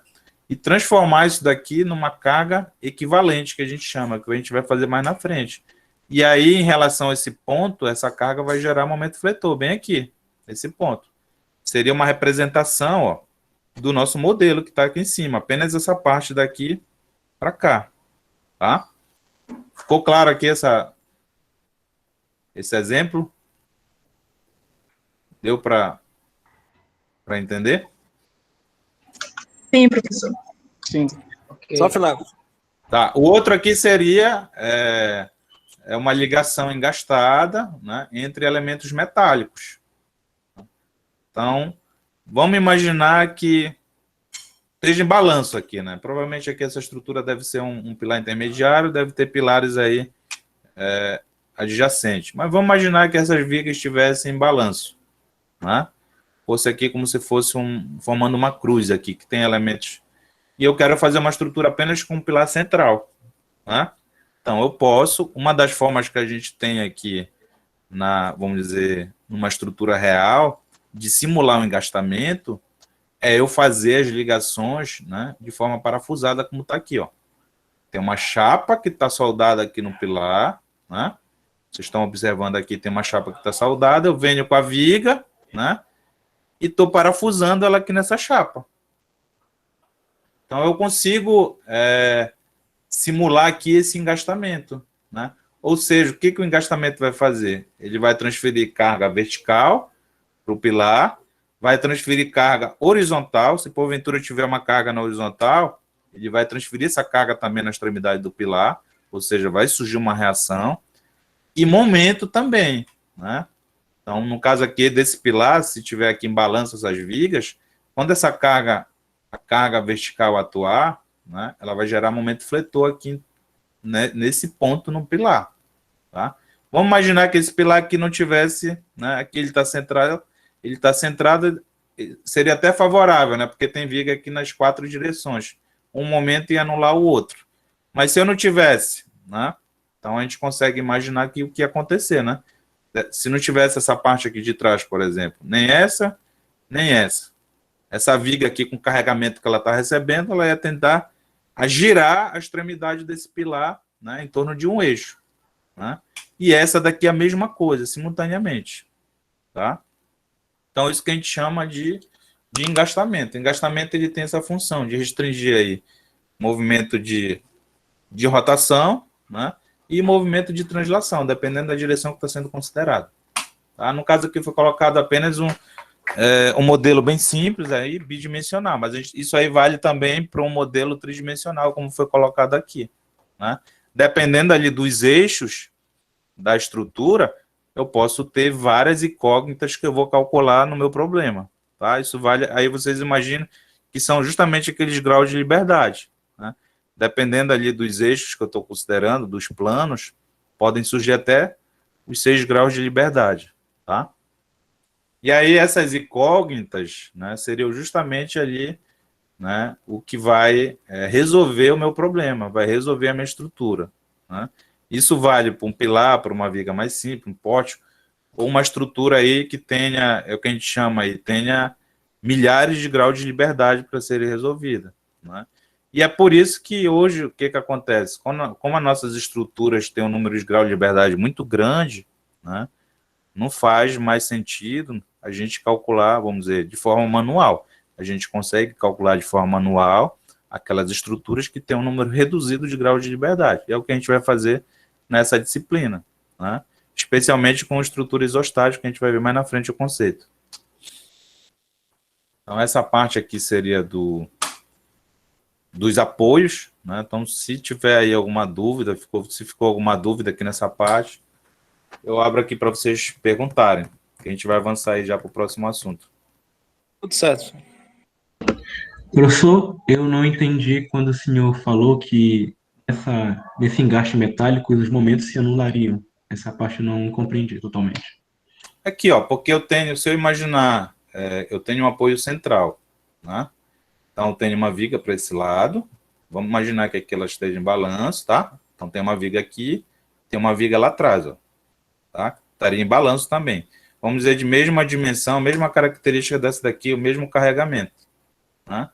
e transformar isso daqui numa carga equivalente, que a gente chama, que a gente vai fazer mais na frente. E aí, em relação a esse ponto, essa carga vai gerar momento fletor, bem aqui, esse ponto. Seria uma representação, ó, do nosso modelo que está aqui em cima, apenas essa parte daqui para cá, tá? Ficou claro aqui esse exemplo? Deu para entender? Sim, professor. Sim. Ok. Só final. Tá. O outro aqui seria uma ligação engastada, né, entre elementos metálicos. Então, vamos imaginar que esteja em balanço aqui, né? Provavelmente aqui essa estrutura deve ser um pilar intermediário, deve ter pilares aí adjacentes. Mas vamos imaginar que essas vigas estivessem em balanço, né? Fosse aqui como se fosse formando uma cruz aqui, que tem elementos. E eu quero fazer uma estrutura apenas com um pilar central, né? Então, eu posso, uma das formas que a gente tem aqui, vamos dizer, numa estrutura real, de simular um engastamento, é eu fazer as ligações, né, de forma parafusada, como está aqui, ó. Tem uma chapa que está soldada aqui no pilar, né? Vocês estão observando aqui, tem uma chapa que está soldada, eu venho com a viga, né? E estou parafusando ela aqui nessa chapa. Então, eu consigo simular aqui esse engastamento, né? Ou seja, o que o engastamento vai fazer? Ele vai transferir carga vertical para o pilar, vai transferir carga horizontal. Se porventura tiver uma carga na horizontal, ele vai transferir essa carga também na extremidade do pilar, ou seja, vai surgir uma reação. E momento também, né? Então, no caso aqui desse pilar, se tiver aqui em balanço essas vigas, quando essa carga, a carga vertical atuar, né, ela vai gerar momento fletor aqui, né, nesse ponto no pilar, tá? Vamos imaginar que esse pilar aqui não tivesse, né, aqui ele está centrado, seria até favorável, né, porque tem viga aqui nas 4 direções. Um momento ia anular o outro. Mas se eu não tivesse, né, então a gente consegue imaginar aqui o que ia acontecer, né? Se não tivesse essa parte aqui de trás, por exemplo, nem essa, nem essa. Essa viga aqui com o carregamento que ela está recebendo, ela ia tentar girar a extremidade desse pilar, né, em torno de um eixo, né? E essa daqui é a mesma coisa, simultaneamente, tá? Então, isso que a gente chama de engastamento. O engastamento ele tem essa função de restringir aí movimento de rotação, né, e movimento de translação, dependendo da direção que está sendo considerada. Tá? No caso aqui foi colocado apenas um modelo bem simples, aí, bidimensional, mas isso aí vale também para um modelo tridimensional, como foi colocado aqui, né? Dependendo ali dos eixos da estrutura, eu posso ter várias incógnitas que eu vou calcular no meu problema. Tá? Isso vale, aí vocês imaginam que são justamente aqueles graus de liberdade, né? Dependendo ali dos eixos que eu estou considerando, dos planos, podem surgir até os 6 graus de liberdade, tá? E aí essas incógnitas, né, seriam justamente ali, né, o que vai resolver o meu problema, vai resolver a minha estrutura, né? Isso vale para um pilar, para uma viga mais simples, um pórtico, ou uma estrutura aí que tenha, é o que a gente chama aí, tenha milhares de graus de liberdade para serem resolvida, né? E é por isso que hoje, o que acontece? Como as nossas estruturas têm um número de graus de liberdade muito grande, né, não faz mais sentido a gente calcular, vamos dizer, de forma manual. A gente consegue calcular de forma manual aquelas estruturas que têm um número reduzido de graus de liberdade. E é o que a gente vai fazer nessa disciplina, né? Especialmente com estrutura isostática, que a gente vai ver mais na frente o conceito. Então, essa parte aqui seria dos apoios, né? Então, se tiver aí alguma dúvida, se ficou alguma dúvida aqui nessa parte, eu abro aqui para vocês perguntarem, que a gente vai avançar aí já para o próximo assunto. Tudo certo. Professor, eu não entendi quando o senhor falou que nesse engaste metálico os momentos se anulariam. Essa parte eu não compreendi totalmente. Aqui, ó, porque se eu imaginar, eu tenho um apoio central, né? Então, eu tenho uma viga para esse lado. Vamos imaginar que aqui ela esteja em balanço, tá? Então, tem uma viga aqui, tem uma viga lá atrás, ó, tá? Estaria em balanço também. Vamos dizer, de mesma dimensão, mesma característica dessa daqui, o mesmo carregamento, né?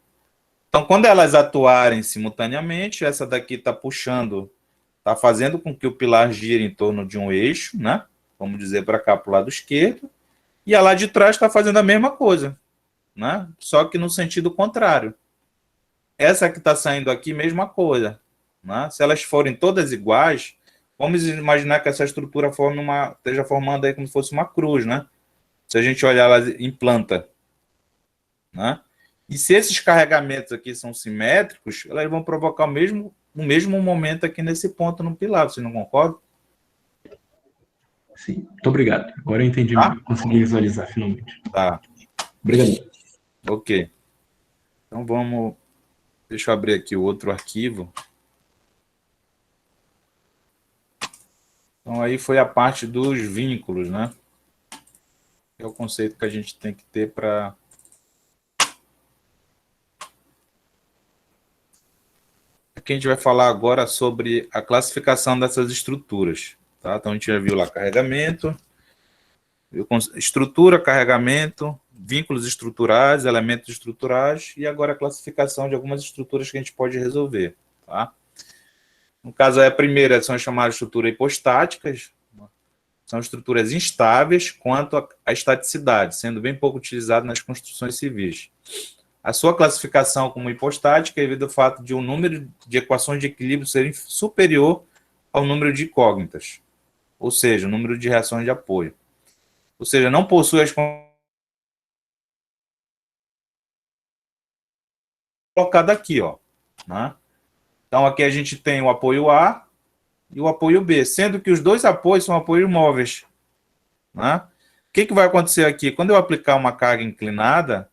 Então, quando elas atuarem simultaneamente, essa daqui está puxando, está fazendo com que o pilar gire em torno de um eixo, né? Vamos dizer para cá, para o lado esquerdo, e a lá de trás está fazendo a mesma coisa, né? Só que no sentido contrário. Essa que está saindo aqui, mesma coisa, né? Se elas forem todas iguais, vamos imaginar que essa estrutura esteja formando aí como se fosse uma cruz, né? Se a gente olhar ela em planta, né? E se esses carregamentos aqui são simétricos, elas vão provocar o mesmo momento aqui nesse ponto no pilar. Você não concorda? Sim, muito obrigado. Agora eu entendi, consegui visualizar finalmente. Tá. Obrigado. Ok. Então vamos... Deixa eu abrir aqui o outro arquivo. Então aí foi a parte dos vínculos, né? É o conceito que a gente tem que ter para... Aqui a gente vai falar agora sobre a classificação dessas estruturas. Tá? Então a gente já viu lá carregamento, estrutura, carregamento, vínculos estruturais, elementos estruturais, e agora a classificação de algumas estruturas que a gente pode resolver. Tá? No caso, a primeira são as chamadas estruturas hipostáticas, são estruturas instáveis quanto à estaticidade, sendo bem pouco utilizado nas construções civis. A sua classificação como hipostática é devido ao fato de um número de equações de equilíbrio serem superior ao número de incógnitas, ou seja, o número de reações de apoio. Ou seja, não possui as colocado aqui, ó, né? Então aqui a gente tem o apoio A e o apoio B, sendo que os dois apoios são apoios móveis, né? O que vai acontecer aqui? Quando eu aplicar uma carga inclinada,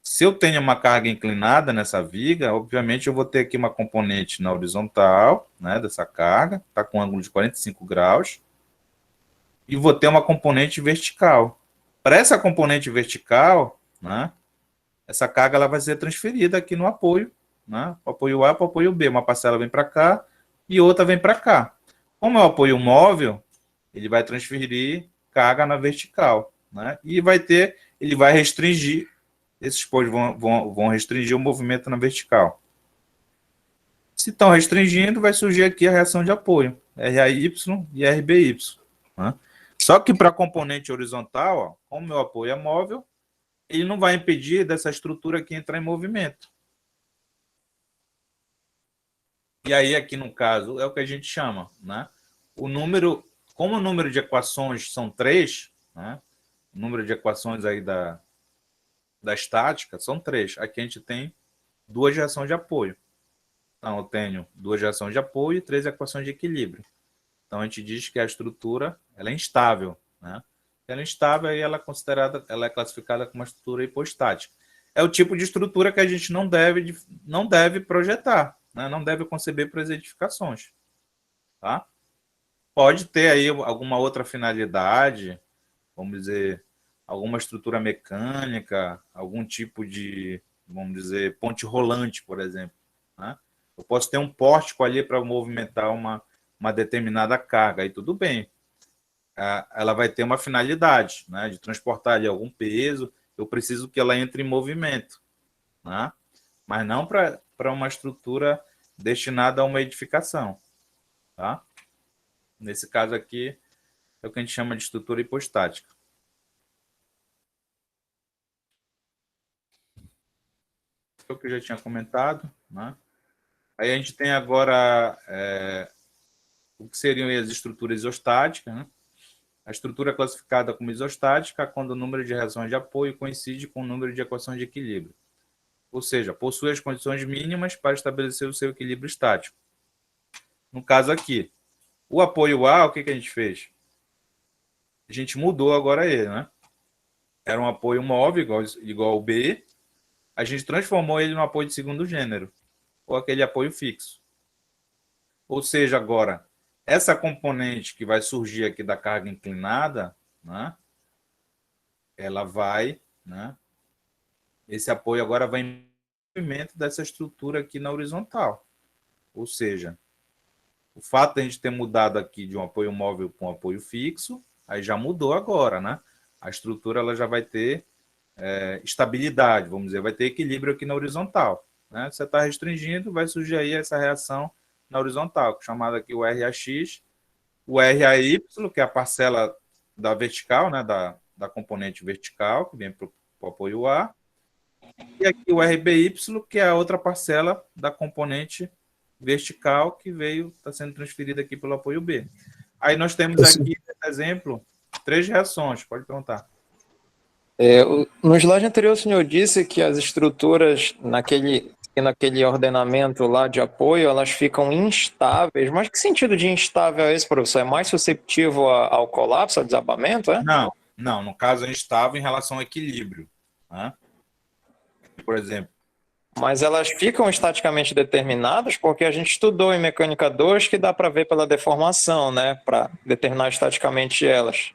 se eu tenho uma carga inclinada nessa viga, obviamente eu vou ter aqui uma componente na horizontal, né, dessa carga, está com um ângulo de 45 graus, e vou ter uma componente vertical. Para essa componente vertical, né, essa carga ela vai ser transferida aqui no apoio, né, para o apoio A para o apoio B. Uma parcela vem para cá e outra vem para cá. Como é o apoio móvel, ele vai transferir carga na vertical, né, e ele vai restringir. Esses polos vão restringir o movimento na vertical. Se estão restringindo, vai surgir aqui a reação de apoio, RAY e RBY. Né? Só que para a componente horizontal, ó, como o meu apoio é móvel, ele não vai impedir dessa estrutura aqui entrar em movimento. E aí, aqui no caso, é o que a gente chama, né? Como o número de equações são 3, né? O número de equações aí da estática são 3. Aqui a gente tem 2 reações de apoio. Então, eu tenho 2 reações de apoio e 3 equações de equilíbrio. Então, a gente diz que a estrutura ela é instável. Né? Ela é instável e ela é classificada como uma estrutura hipostática. É o tipo de estrutura que a gente não deve projetar, né? Não deve conceber para as edificações. Tá? Pode ter aí alguma outra finalidade, vamos dizer, alguma estrutura mecânica, algum tipo de, vamos dizer, ponte rolante, por exemplo. Né? Eu posso ter um pórtico ali para movimentar uma determinada carga, aí tudo bem. Ela vai ter uma finalidade, né, de transportar ali algum peso, eu preciso que ela entre em movimento. Né? Mas não para uma estrutura destinada a uma edificação. Tá? Nesse caso aqui, é o que a gente chama de estrutura hipostática. O que eu já tinha comentado, né? Aí a gente tem agora o que seriam as estruturas isostáticas, né? A estrutura é classificada como isostática quando o número de reações de apoio coincide com o número de equações de equilíbrio. Ou seja, possui as condições mínimas para estabelecer o seu equilíbrio estático. No caso aqui, o apoio A, o que a gente fez? A gente mudou agora ele, né? Era um apoio móvel igual ao B, a gente transformou ele no apoio de segundo gênero, ou aquele apoio fixo. Ou seja, agora, essa componente que vai surgir aqui da carga inclinada, né, ela vai, né, esse apoio agora vai em movimento dessa estrutura aqui na horizontal. Ou seja, o fato de a gente ter mudado aqui de um apoio móvel para um apoio fixo, aí já mudou agora, né? A estrutura ela já vai ter estabilidade, vamos dizer, vai ter equilíbrio aqui na horizontal. Né? Você está restringindo, vai surgir aí essa reação na horizontal, chamada aqui o RAX, o RAY, que é a parcela da vertical, né, da componente vertical, que vem para o apoio A, e aqui o RBY, que é a outra parcela da componente vertical que está sendo transferida aqui pelo apoio B. Aí nós temos aqui, por exemplo, 3 reações, pode perguntar. No slide anterior, o senhor disse que as estruturas naquele ordenamento lá de apoio, elas ficam instáveis. Mas que sentido de instável é esse, professor? É mais susceptível ao colapso, ao desabamento, é? Não, no caso é instável em relação ao equilíbrio. Né? Por exemplo. Mas elas ficam estaticamente determinadas, porque a gente estudou em Mecânica 2 que dá para ver pela deformação, né? Para determinar estaticamente elas.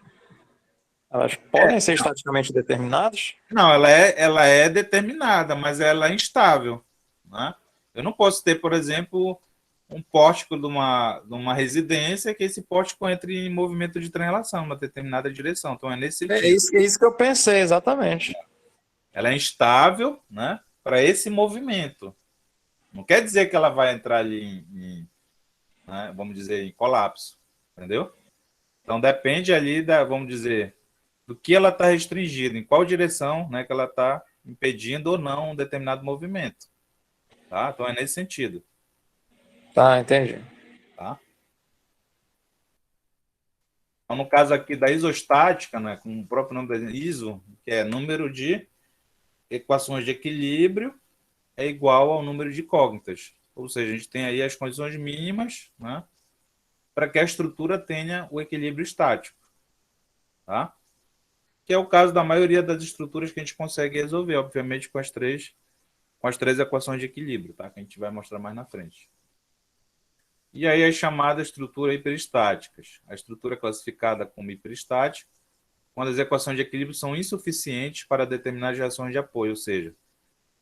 Elas podem ser estaticamente determinadas? Não, ela é determinada, mas ela é instável. Né? Eu não posso ter, por exemplo, um pórtico de uma residência que esse pórtico entre em movimento de translação, numa determinada direção. Então, é nesse sentido. É isso que eu pensei, exatamente. Ela é instável, né, para esse movimento. Não quer dizer que ela vai entrar ali né, vamos dizer, em colapso. Entendeu? Então, depende ali vamos dizer, do que ela está restringida, em qual direção, né, que ela está impedindo ou não um determinado movimento. Tá? Então, é nesse sentido. Tá, entendi. Tá? Então, no caso aqui da isostática, né, com o próprio nome da ISO, que é número de equações de equilíbrio é igual ao número de incógnitas. Ou seja, a gente tem aí as condições mínimas, né, para que a estrutura tenha o equilíbrio estático. Tá? Que é o caso da maioria das estruturas que a gente consegue resolver, obviamente, com as três equações de equilíbrio, tá? Que a gente vai mostrar mais na frente. E aí as chamadas estruturas hiperestáticas. A estrutura classificada como hiperestática, quando as equações de equilíbrio são insuficientes para determinar as reações de apoio, ou seja,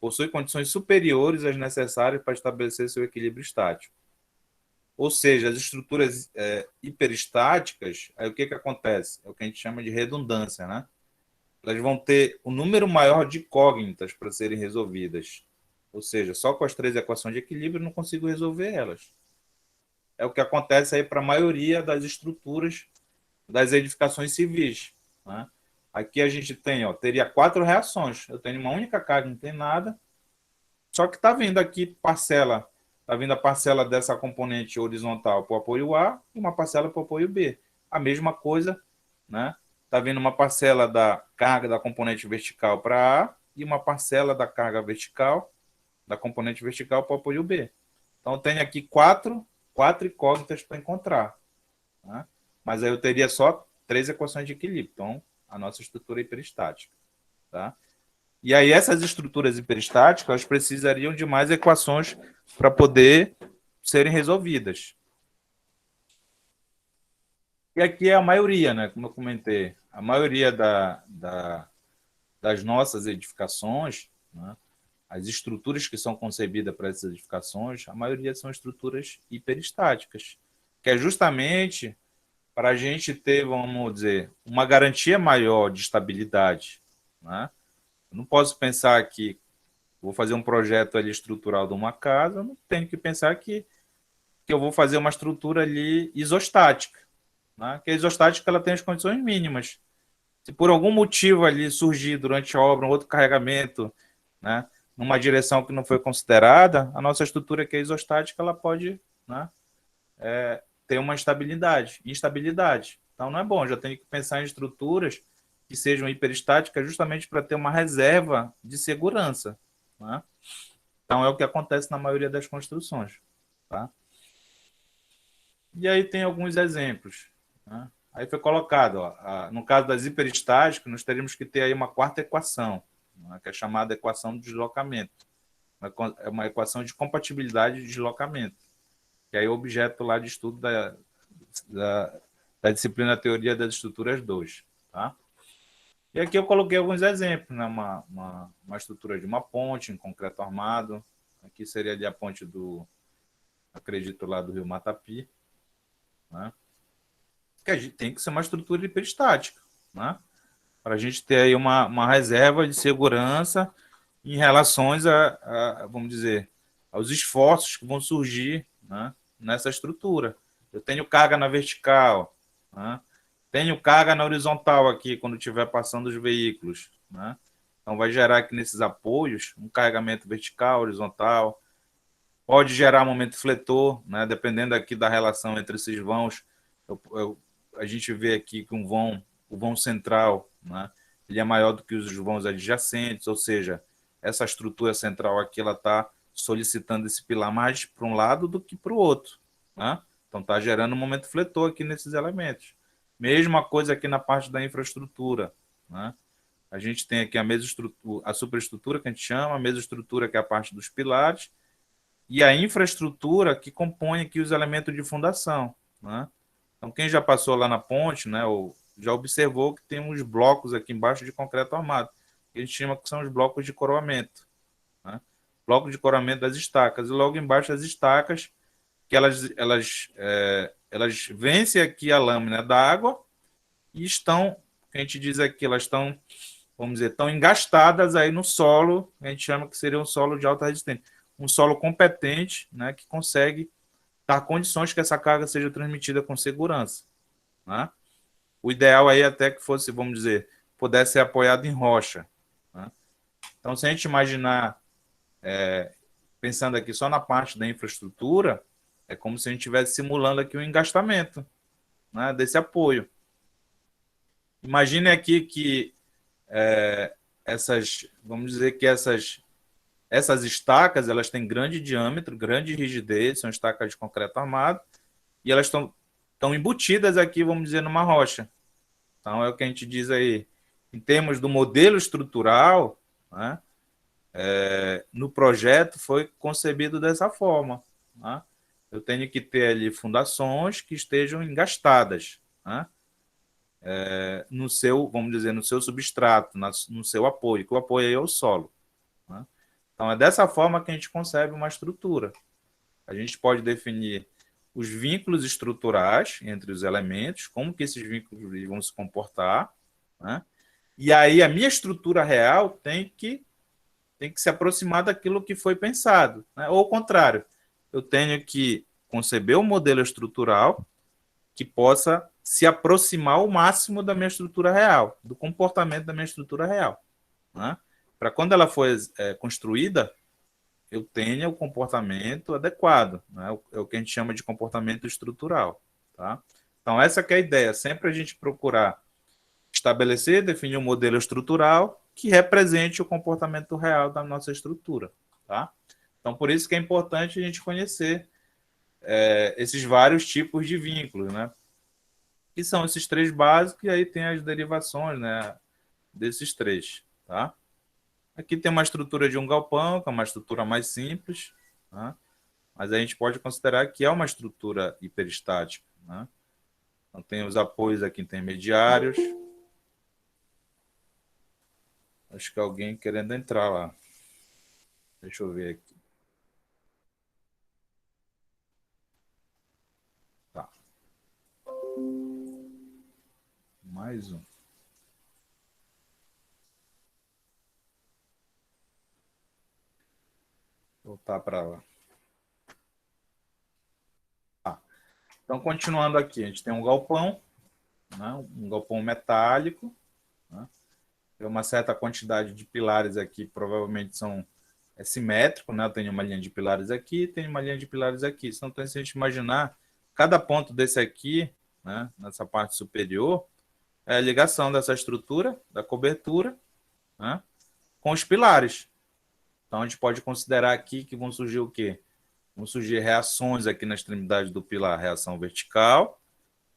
possui condições superiores às necessárias para estabelecer seu equilíbrio estático. Ou seja, as estruturas hiperestáticas, aí o que acontece? É o que a gente chama de redundância, né? Elas vão ter um número maior de incógnitas para serem resolvidas. Ou seja, só com as 3 equações de equilíbrio eu não consigo resolver elas. É o que acontece aí para a maioria das estruturas das edificações civis. Né? Aqui a gente tem, teria 4 reações. Eu tenho uma única carga, não tem nada. Só que está vindo aqui está vindo a parcela dessa componente horizontal para o apoio A e uma parcela para o apoio B. A mesma coisa, né? Está vindo uma parcela da carga da componente vertical para A e uma parcela da carga vertical, da componente vertical para o apoio B. Então, eu tenho aqui 4 incógnitas para encontrar. Né? Mas aí eu teria só 3 equações de equilíbrio. Então, a nossa estrutura é hiperestática. Tá? E aí, essas estruturas hiperestáticas elas precisariam de mais equações para poder serem resolvidas. E aqui é a maioria, né? Como eu comentei, a maioria das nossas edificações, né? As estruturas que são concebidas para essas edificações, a maioria são estruturas hiperestáticas, que é justamente para a gente ter, vamos dizer, uma garantia maior de estabilidade. Né? Eu não posso pensar que vou fazer um projeto ali estrutural de uma casa, eu não tenho que pensar que eu vou fazer uma estrutura ali isostática. Né? Que a isostática ela tem as condições mínimas. Se por algum motivo ali surgir durante a obra um outro carregamento, né, numa direção que não foi considerada, a nossa estrutura que é isostática ela pode, né, ter uma instabilidade. Então não é bom, já tenho que pensar em estruturas que sejam hiperestáticas justamente para ter uma reserva de segurança. Né? Então é o que acontece na maioria das construções. Tá? E aí tem alguns exemplos. Né? Aí foi colocado, no caso das hiperestáticas, nós teríamos que ter aí uma 4ª equação, né, que é chamada equação de deslocamento. É uma equação de compatibilidade de deslocamento, que é o objeto lá de estudo da disciplina Teoria das Estruturas 2. Tá? E aqui eu coloquei alguns exemplos, né? Uma estrutura de uma ponte em concreto armado. Aqui seria ali a ponte acredito lá do Rio Matapi. Né? Que tem que ser uma estrutura hiperestática. Né? para a gente ter aí uma reserva de segurança em relação vamos dizer, aos esforços que vão surgir, né, nessa estrutura. Eu tenho carga na vertical, né, tenho carga na horizontal aqui, quando estiver passando os veículos, né? Então, vai gerar aqui nesses apoios um carregamento vertical, horizontal, pode gerar momento fletor, né? Dependendo aqui da relação entre esses vãos. A gente vê aqui que o vão central, né? Ele é maior do que os vãos adjacentes, ou seja, essa estrutura central aqui ela está solicitando esse pilar mais para um lado do que para o outro, né? Então, está gerando um momento fletor aqui nesses elementos. Mesma coisa aqui na parte da infraestrutura, né? A gente tem aqui a superestrutura, que a gente chama, a mesoestrutura, que é a parte dos pilares, e a infraestrutura, que compõe aqui os elementos de fundação, né? Então, quem já passou lá na ponte, né, ou já observou que tem uns blocos aqui embaixo de concreto armado, que a gente chama que são os blocos de coroamento, né? Bloco de coroamento das estacas, e logo embaixo as estacas, que elas vencem aqui a lâmina da água e estão, que a gente diz aqui, elas estão, vamos dizer, estão engastadas aí no solo, a gente chama que seria um solo de alta resistência, um solo competente, né, que consegue dar condições que essa carga seja transmitida com segurança, né? O ideal aí até que fosse, vamos dizer, pudesse ser apoiado em rocha, né? Então, se a gente imaginar, pensando aqui só na parte da infraestrutura, é como se a gente estivesse simulando aqui um engastamento, né, desse apoio. Imagine aqui que vamos dizer que essas estacas, elas têm grande diâmetro, grande rigidez, são estacas de concreto armado, e elas estão embutidas aqui, vamos dizer, numa rocha. Então, é o que a gente diz aí, em termos do modelo estrutural, né, no projeto foi concebido dessa forma, né? Eu tenho que ter ali fundações que estejam engastadas, né, no seu, vamos dizer, no seu substrato, no seu apoio, que o apoio aí é o solo, né? Então, é dessa forma que a gente concebe uma estrutura. A gente pode definir os vínculos estruturais entre os elementos, como que esses vínculos vão se comportar, né? E aí a minha estrutura real tem que se aproximar daquilo que foi pensado, né? Ou ao contrário, eu tenho que conceber um modelo estrutural que possa se aproximar ao máximo da minha estrutura real, do comportamento da minha estrutura real, né? Para quando ela for construída, eu tenha o comportamento adequado, né? É o que a gente chama de comportamento estrutural, tá? Então, essa que é a ideia, sempre a gente procurar estabelecer, definir um modelo estrutural que represente o comportamento real da nossa estrutura, tá? Então, por isso que é importante a gente conhecer esses vários tipos de vínculos, né? Que são esses três básicos, e aí tem as derivações, né, desses três, tá? Aqui tem uma estrutura de um galpão, que é uma estrutura mais simples, tá? Mas a gente pode considerar que é uma estrutura hiperestática, né? Então, tem os apoios aqui intermediários. Acho que alguém querendo entrar lá. Deixa eu ver aqui. Tá. Mais um. Voltar para lá. Tá. Então, continuando aqui, a gente tem um galpão, né? Um galpão metálico, né? Tem uma certa quantidade de pilares aqui, provavelmente é simétrico, né? Eu tenho uma linha de pilares aqui, tenho uma linha de pilares aqui. Então, se a gente imaginar, cada ponto desse aqui, né, nessa parte superior, é a ligação dessa estrutura, da cobertura, né, com os pilares. Então, a gente pode considerar aqui que vão surgir o quê? Vão surgir reações aqui na extremidade do pilar, reação vertical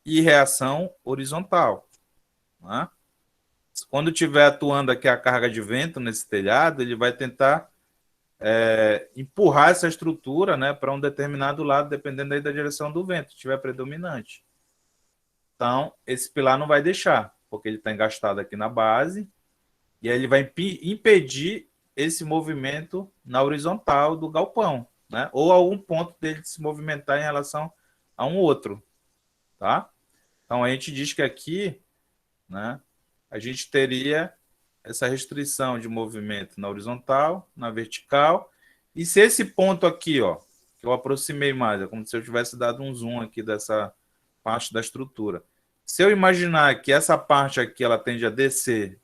e reação horizontal, né? Quando estiver atuando aqui a carga de vento nesse telhado, ele vai tentar empurrar essa estrutura, né, para um determinado lado, dependendo aí da direção do vento, se estiver predominante. Então, esse pilar não vai deixar, porque ele está engastado aqui na base, e aí ele vai impedir esse movimento na horizontal do galpão, né, ou algum ponto dele de se movimentar em relação a um outro, tá? Então, a gente diz que aqui, né, a gente teria essa restrição de movimento na horizontal, na vertical, e se esse ponto aqui, ó, que eu aproximei mais, é como se eu tivesse dado um zoom aqui dessa parte da estrutura. Se eu imaginar que essa parte aqui ela tende a descer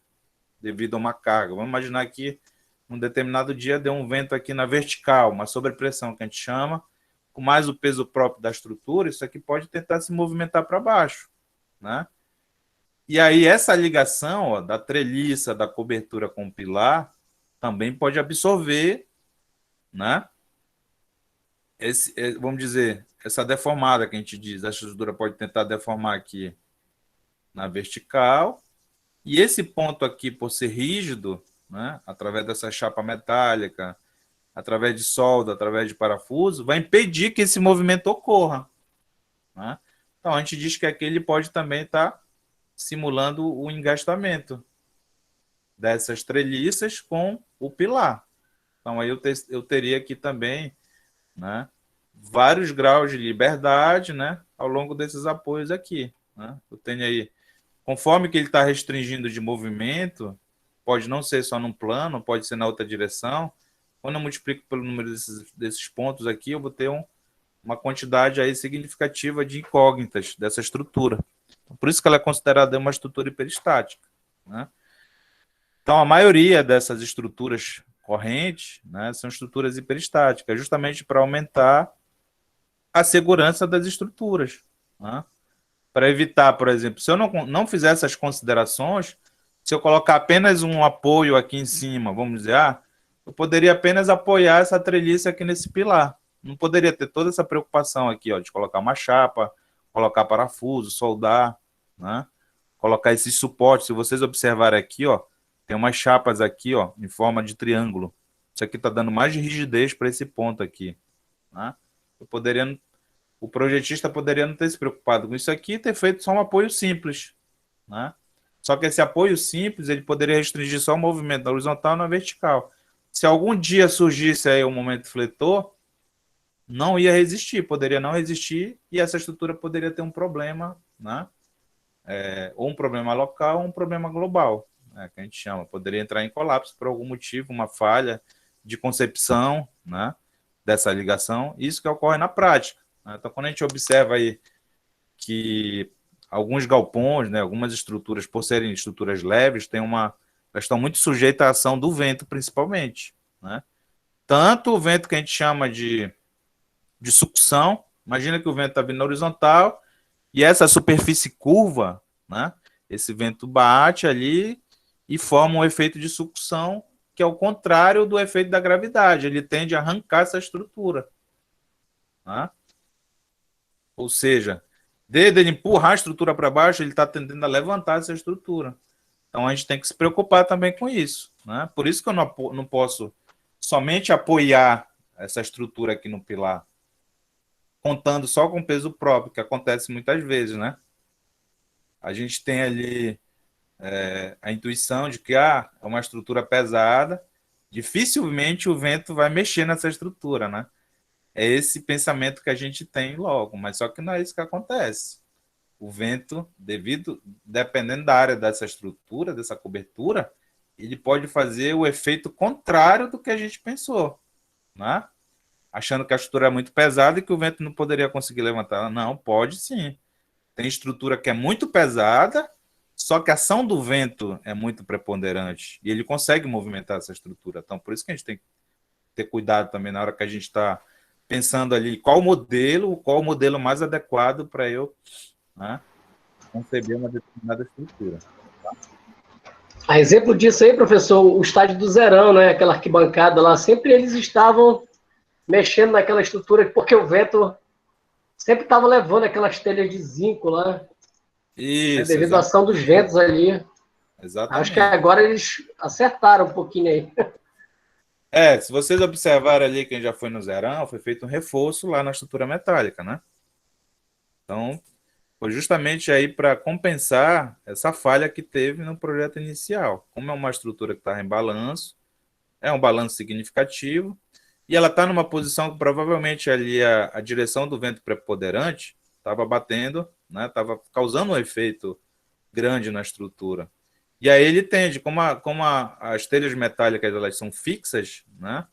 devido a uma carga, vamos imaginar que um determinado dia deu um vento aqui na vertical, uma sobrepressão que a gente chama, com mais o peso próprio da estrutura, isso aqui pode tentar se movimentar para baixo, né? E aí essa ligação, ó, da treliça, da cobertura com o pilar, também pode absorver, né? Vamos dizer, essa deformada que a gente diz, a estrutura pode tentar deformar aqui na vertical, e esse ponto aqui, por ser rígido, né, através dessa chapa metálica, através de solda, através de parafuso, vai impedir que esse movimento ocorra, né? Então, a gente diz que aqui ele pode também estar simulando o engastamento dessas treliças com o pilar. Então, aí eu teria aqui também, né, vários graus de liberdade, né, ao longo desses apoios aqui, né? Eu tenho aí, conforme que ele está restringindo de movimento, pode não ser só num plano, pode ser na outra direção. Quando eu multiplico pelo número desses pontos aqui, eu vou ter uma quantidade aí significativa de incógnitas dessa estrutura. Por isso que ela é considerada uma estrutura hiperestática, né? Então, a maioria dessas estruturas correntes, né, são estruturas hiperestáticas, justamente para aumentar a segurança das estruturas, né? Para evitar, por exemplo, se eu não fizer essas considerações, se eu colocar apenas um apoio aqui em cima, vamos dizer, eu poderia apenas apoiar essa treliça aqui nesse pilar. Não poderia ter toda essa preocupação aqui, ó, de colocar uma chapa, colocar parafuso, soldar, né? Colocar esses suportes. Se vocês observarem aqui, ó, tem umas chapas aqui, ó, em forma de triângulo. Isso aqui está dando mais rigidez para esse ponto aqui, né? O projetista poderia não ter se preocupado com isso aqui e ter feito só um apoio simples, né? Só que esse apoio simples, ele poderia restringir só o movimento na horizontal e na vertical. Se algum dia surgisse aí um momento fletor, não ia resistir, poderia não resistir, e essa estrutura poderia ter um problema, né? Ou um problema local ou um problema global, né, que a gente chama. Poderia entrar em colapso por algum motivo, uma falha de concepção, né, dessa ligação. Isso que ocorre na prática, né? Então, quando a gente observa aí que alguns galpões, né, algumas estruturas, por serem estruturas leves, elas estão muito sujeitas à ação do vento, principalmente, né? Tanto o vento que a gente chama de sucção, imagina que o vento está vindo na horizontal e essa superfície curva, né, esse vento bate ali e forma um efeito de sucção, que é o contrário do efeito da gravidade, ele tende a arrancar essa estrutura, né? Ou seja, desde ele empurrar a estrutura para baixo, ele está tendendo a levantar essa estrutura. Então, a gente tem que se preocupar também com isso, né? Por isso que eu não posso somente apoiar essa estrutura aqui no pilar, contando só com peso próprio, que acontece muitas vezes, né? A gente tem ali a intuição de que é uma estrutura pesada, dificilmente o vento vai mexer nessa estrutura, né? É esse pensamento que a gente tem logo, mas só que não é isso que acontece. O vento, dependendo da área dessa estrutura, dessa cobertura, ele pode fazer o efeito contrário do que a gente pensou, né? Achando que a estrutura é muito pesada e que o vento não poderia conseguir levantar. Não, pode sim. Tem estrutura que é muito pesada, só que a ação do vento é muito preponderante e ele consegue movimentar essa estrutura. Então, por isso que a gente tem que ter cuidado também na hora que a gente está pensando ali qual o modelo mais adequado para eu, né, conceber uma determinada estrutura. Tá? A exemplo disso aí, professor, o estádio do Zerão, né, aquela arquibancada lá, sempre eles estavam mexendo naquela estrutura, porque o vento sempre estava levando aquelas telhas de zinco lá. Isso, devido à ação dos ventos ali. Exatamente. Acho que agora eles acertaram um pouquinho aí. Se vocês observarem ali, quem já foi no Zerão, foi feito um reforço lá na estrutura metálica, né? Então, foi justamente aí para compensar essa falha que teve no projeto inicial. Como é uma estrutura que estava em balanço, é um balanço significativo, e ela está numa posição que provavelmente ali a direção do vento preponderante estava batendo, né, estava causando um efeito grande na estrutura. E aí ele tende, as telhas metálicas elas são fixas, né?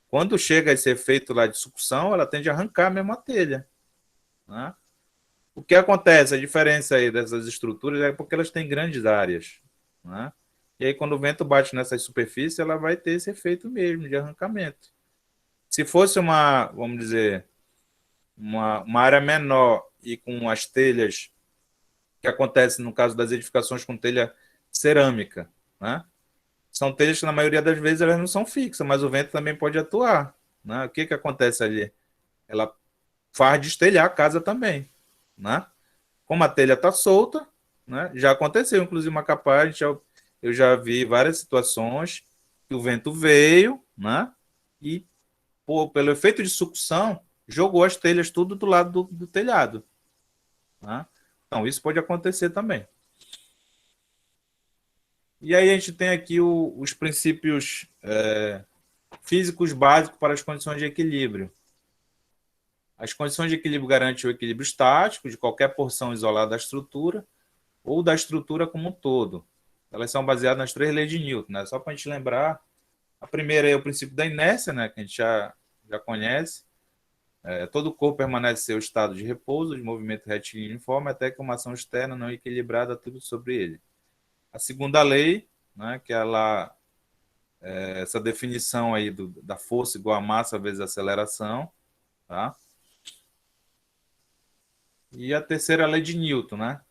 Quando chega esse efeito lá de sucção, ela tende a arrancar mesmo a telha, né? O que acontece, a diferença aí dessas estruturas é porque elas têm grandes áreas, né? E aí quando o vento bate nessa superfície, ela vai ter esse efeito mesmo de arrancamento. Se fosse vamos dizer, uma área menor e com as telhas que acontece no caso das edificações com telha cerâmica, né? São telhas que na maioria das vezes elas não são fixas, mas o vento também pode atuar, né? O que acontece ali? Ela faz destelhar a casa também, né? Como a telha está solta, né? Já aconteceu, inclusive, uma capaz, eu já vi várias situações que o vento veio, né? E pelo efeito de sucção, jogou as telhas tudo do lado do telhado, né? Então, isso pode acontecer também. E aí a gente tem aqui os princípios físicos básicos para as condições de equilíbrio. As condições de equilíbrio garantem o equilíbrio estático de qualquer porção isolada da estrutura ou da estrutura como um todo. Elas são baseadas nas 3 leis de Newton, né? Só para a gente lembrar. A primeira é o princípio da inércia, né? Que a gente já conhece. Todo corpo permanece em seu estado de repouso, de movimento retilíneo uniforme, até que uma ação externa não equilibrada atua sobre ele. A segunda lei, né, que essa definição aí da força igual a massa vezes aceleração, tá? E a terceira lei de Newton, né,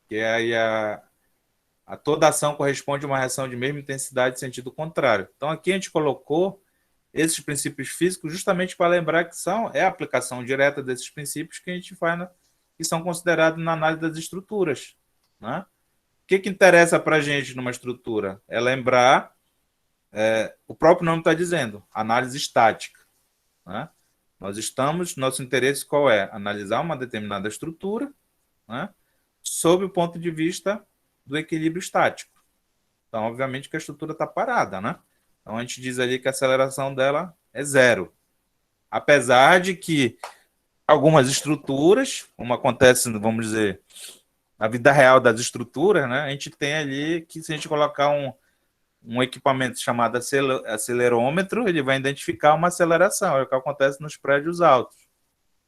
que é aí a toda ação corresponde a uma reação de mesma intensidade em sentido contrário. Então aqui a gente colocou esses princípios físicos justamente para lembrar que é a aplicação direta desses princípios que a gente faz, que são considerados na análise das estruturas, né? O que interessa para a gente numa estrutura? É lembrar, o próprio nome está dizendo, análise estática, né? Nosso interesse qual é? Analisar uma determinada estrutura, né, sob o ponto de vista do equilíbrio estático. Então, obviamente que a estrutura está parada, né? Então, a gente diz ali que a aceleração dela é 0. Apesar de que algumas estruturas, como acontece, vamos dizer, na vida real das estruturas, né, a gente tem ali que se a gente colocar um equipamento chamado acelerômetro, ele vai identificar uma aceleração, é o que acontece nos prédios altos,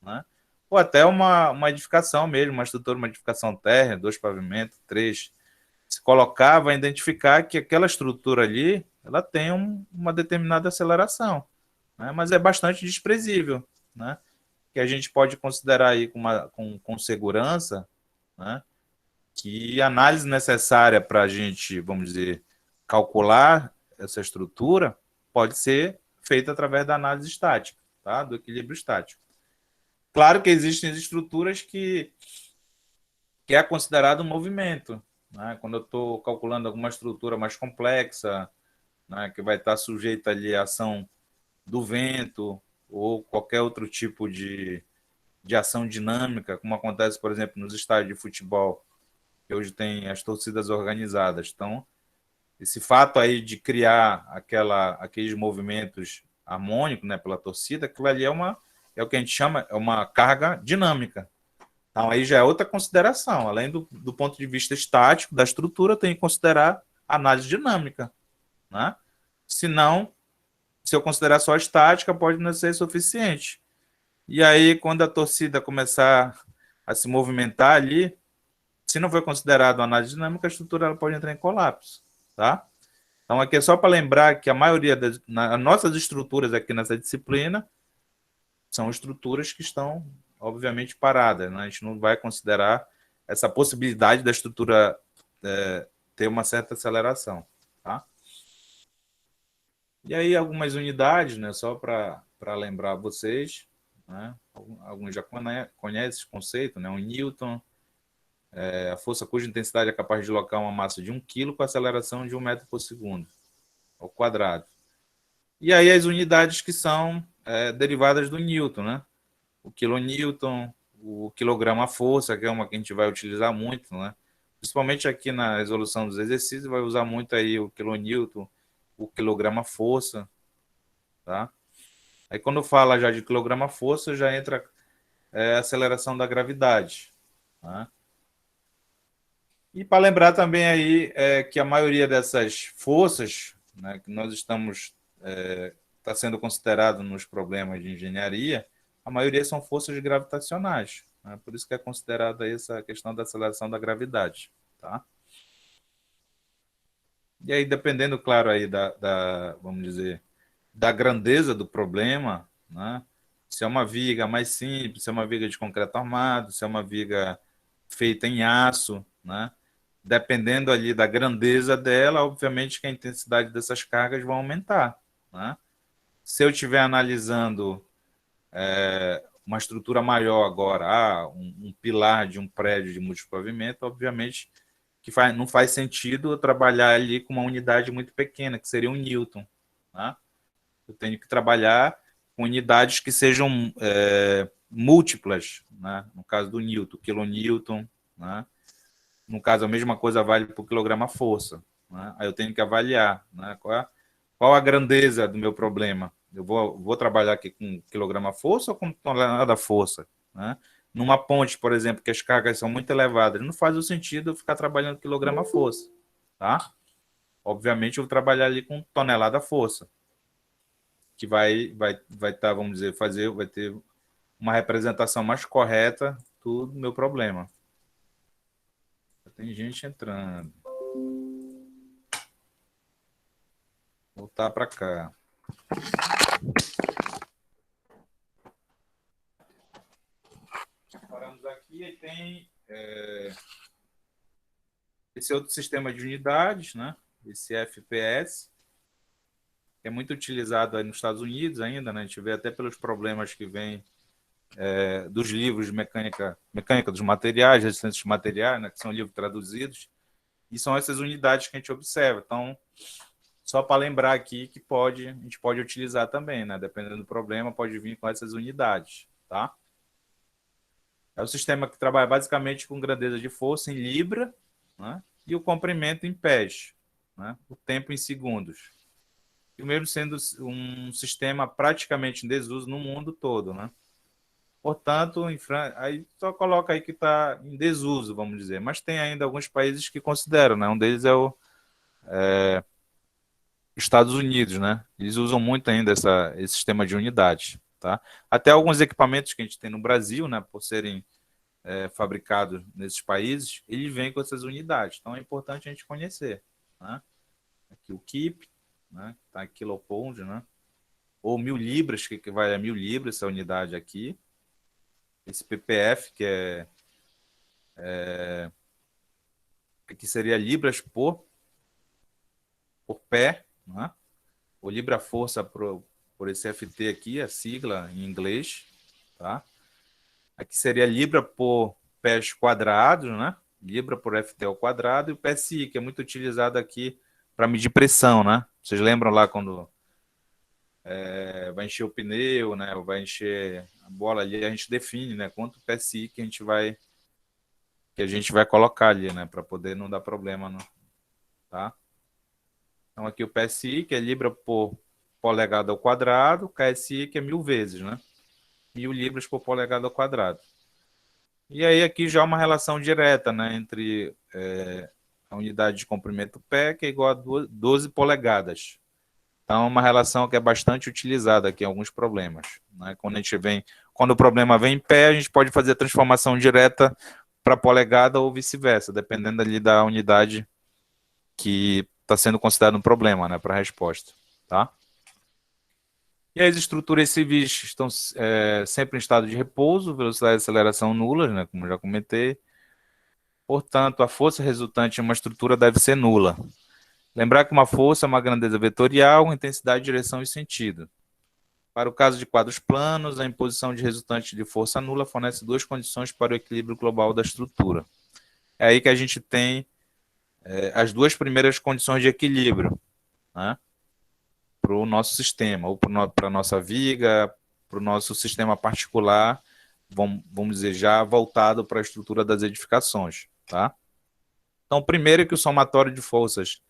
né? Ou até uma edificação mesmo, uma estrutura, uma edificação térrea, 2 pavimentos, 3. Se colocar, vai identificar que aquela estrutura ali, ela tem uma determinada aceleração, né? Mas é bastante desprezível, né? Que a gente pode considerar aí com segurança, né, que a análise necessária para a gente, vamos dizer, calcular essa estrutura pode ser feita através da análise estática, tá? Do equilíbrio estático. Claro que existem estruturas que é considerado um movimento, né? Quando eu estou calculando alguma estrutura mais complexa, né, que vai estar sujeita ali à ação do vento ou qualquer outro tipo de ação dinâmica, como acontece, por exemplo, nos estádios de futebol, que hoje tem as torcidas organizadas. Então, esse fato aí de criar aqueles movimentos harmônicos, né, pela torcida, aquilo ali é o que a gente chama, é uma carga dinâmica. Então, aí já é outra consideração. Além do ponto de vista estático da estrutura, tem que considerar a análise dinâmica, né? Senão, se eu considerar só a estática, pode não ser suficiente. E aí, quando a torcida começar a se movimentar ali, se não for considerado análise dinâmica, a estrutura ela pode entrar em colapso, tá? Então, aqui é só para lembrar que a maioria das nossas estruturas aqui nessa disciplina são estruturas que estão, obviamente, paradas, né? A gente não vai considerar essa possibilidade da estrutura ter uma certa aceleração, tá? E aí, algumas unidades, né? Só para lembrar vocês, né? Alguns já conhecem esse conceito, né? O Newton, a força cuja intensidade é capaz de deslocar uma massa de 1 kg com aceleração de 1 metro por segundo ao quadrado. E aí as unidades que são derivadas do Newton, né? O quilonewton, o quilograma-força, que é uma que a gente vai utilizar muito, né? Principalmente aqui na resolução dos exercícios, vai usar muito aí o quilonewton, o quilograma-força, tá? Aí quando fala já de quilograma-força, já entra a aceleração da gravidade, tá? E para lembrar também aí que a maioria dessas forças, né, que nós estamos está sendo considerado nos problemas de engenharia, a maioria são forças gravitacionais, né? Por isso que é considerada essa questão da aceleração da gravidade, tá? E aí, dependendo, claro, aí vamos dizer, da grandeza do problema, né? Se é uma viga mais simples, se é uma viga de concreto armado, se é uma viga feita em aço, né? Dependendo ali da grandeza dela, obviamente que a intensidade dessas cargas vai aumentar, né? Se eu estiver analisando uma estrutura maior agora, um pilar de um prédio de multipavimento, obviamente que não faz sentido eu trabalhar ali com uma unidade muito pequena, que seria um Newton, né? Eu tenho que trabalhar com unidades que sejam múltiplas, né? No caso do Newton, quilonewton, né? No caso, a mesma coisa vale para o quilograma-força, né? Aí eu tenho que avaliar, né? Qual a grandeza do meu problema. Eu vou trabalhar aqui com quilograma-força ou com tonelada-força, né? Numa ponte, por exemplo, que as cargas são muito elevadas, não faz o sentido eu ficar trabalhando quilograma-força, tá? Obviamente, eu vou trabalhar ali com tonelada-força, que vai estar, vamos dizer, vai ter uma representação mais correta do meu problema. Tem gente entrando. Voltar para cá. Paramos aqui e tem esse outro sistema de unidades, né? Esse FPS, que é muito utilizado aí nos Estados Unidos ainda, né? A gente vê até pelos problemas que vêm dos livros de mecânica dos materiais, resistência dos materiais, né? Que são livros traduzidos, e são essas unidades que a gente observa. Então, só para lembrar aqui que a gente pode utilizar também, né? Dependendo do problema, pode vir com essas unidades, tá? É o sistema que trabalha basicamente com grandeza de força em libra, né? E o comprimento em pés, né? O tempo em segundos. E mesmo sendo um sistema praticamente em desuso no mundo todo, né? Portanto, aí só coloca aí que está em desuso, vamos dizer. Mas tem ainda alguns países que consideram, né? Um deles é o Estados Unidos, né? Eles usam muito ainda esse sistema de unidades, tá? Até alguns equipamentos que a gente tem no Brasil, né? Por serem fabricados nesses países, eles vêm com essas unidades. Então, é importante a gente conhecer, né? Aqui o KIP, né? Tá aqui kilopound, né? Ou 1000 libras, que equivale a 1000 libras, essa unidade aqui. Esse PPF, que que seria libras por pé, né? Ou libra-força por esse FT aqui, a sigla em inglês, tá? Aqui seria libra por pés quadrados, né? Libra por FT ao quadrado, e o PSI, que é muito utilizado aqui para medir pressão, né? Vocês lembram lá quando vai encher o pneu, né? Ou vai encher a bola ali, a gente define, né? Quanto PSI que a gente vai colocar ali, né? Para poder não dar problema, não, tá? Então aqui o PSI, que é libra por polegada ao quadrado, KSI, que é 1000 vezes, né? 1000 libras por polegada ao quadrado. E aí aqui já uma relação direta, né? Entre a unidade de comprimento pé, que é igual a 12 polegadas. Então, é uma relação que é bastante utilizada aqui em alguns problemas, né? Quando o problema vem em pé, a gente pode fazer a transformação direta para polegada ou vice-versa, dependendo ali da unidade que está sendo considerado um problema, né, para a resposta, tá? E as estruturas civis estão sempre em estado de repouso, velocidade de aceleração nulas, né, como já comentei. Portanto, a força resultante em uma estrutura deve ser nula. Lembrar que uma força é uma grandeza vetorial, intensidade, direção e sentido. Para o caso de quadros planos, a imposição de resultante de força nula fornece duas condições para o equilíbrio global da estrutura. É aí que a gente tem as duas primeiras condições de equilíbrio, né? Para o nosso sistema, ou para a nossa viga, para o nosso sistema particular, vamos dizer, já voltado para a estrutura das edificações, tá? Então, o primeiro é que o somatório de forças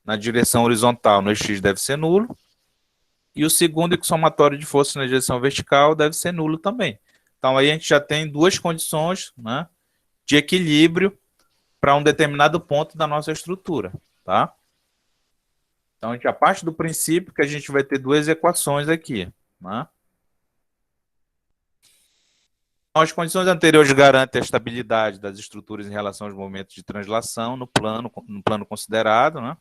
na direção horizontal no X deve ser nulo, e o segundo é que o somatório de forças na direção vertical deve ser nulo também. Então, aí a gente já tem duas condições, né, de equilíbrio para um determinado ponto da nossa estrutura, tá? Então, a gente parte do princípio que a gente vai ter duas equações aqui, né? Então, as condições anteriores garantem a estabilidade das estruturas em relação aos movimentos de translação no plano considerado, né?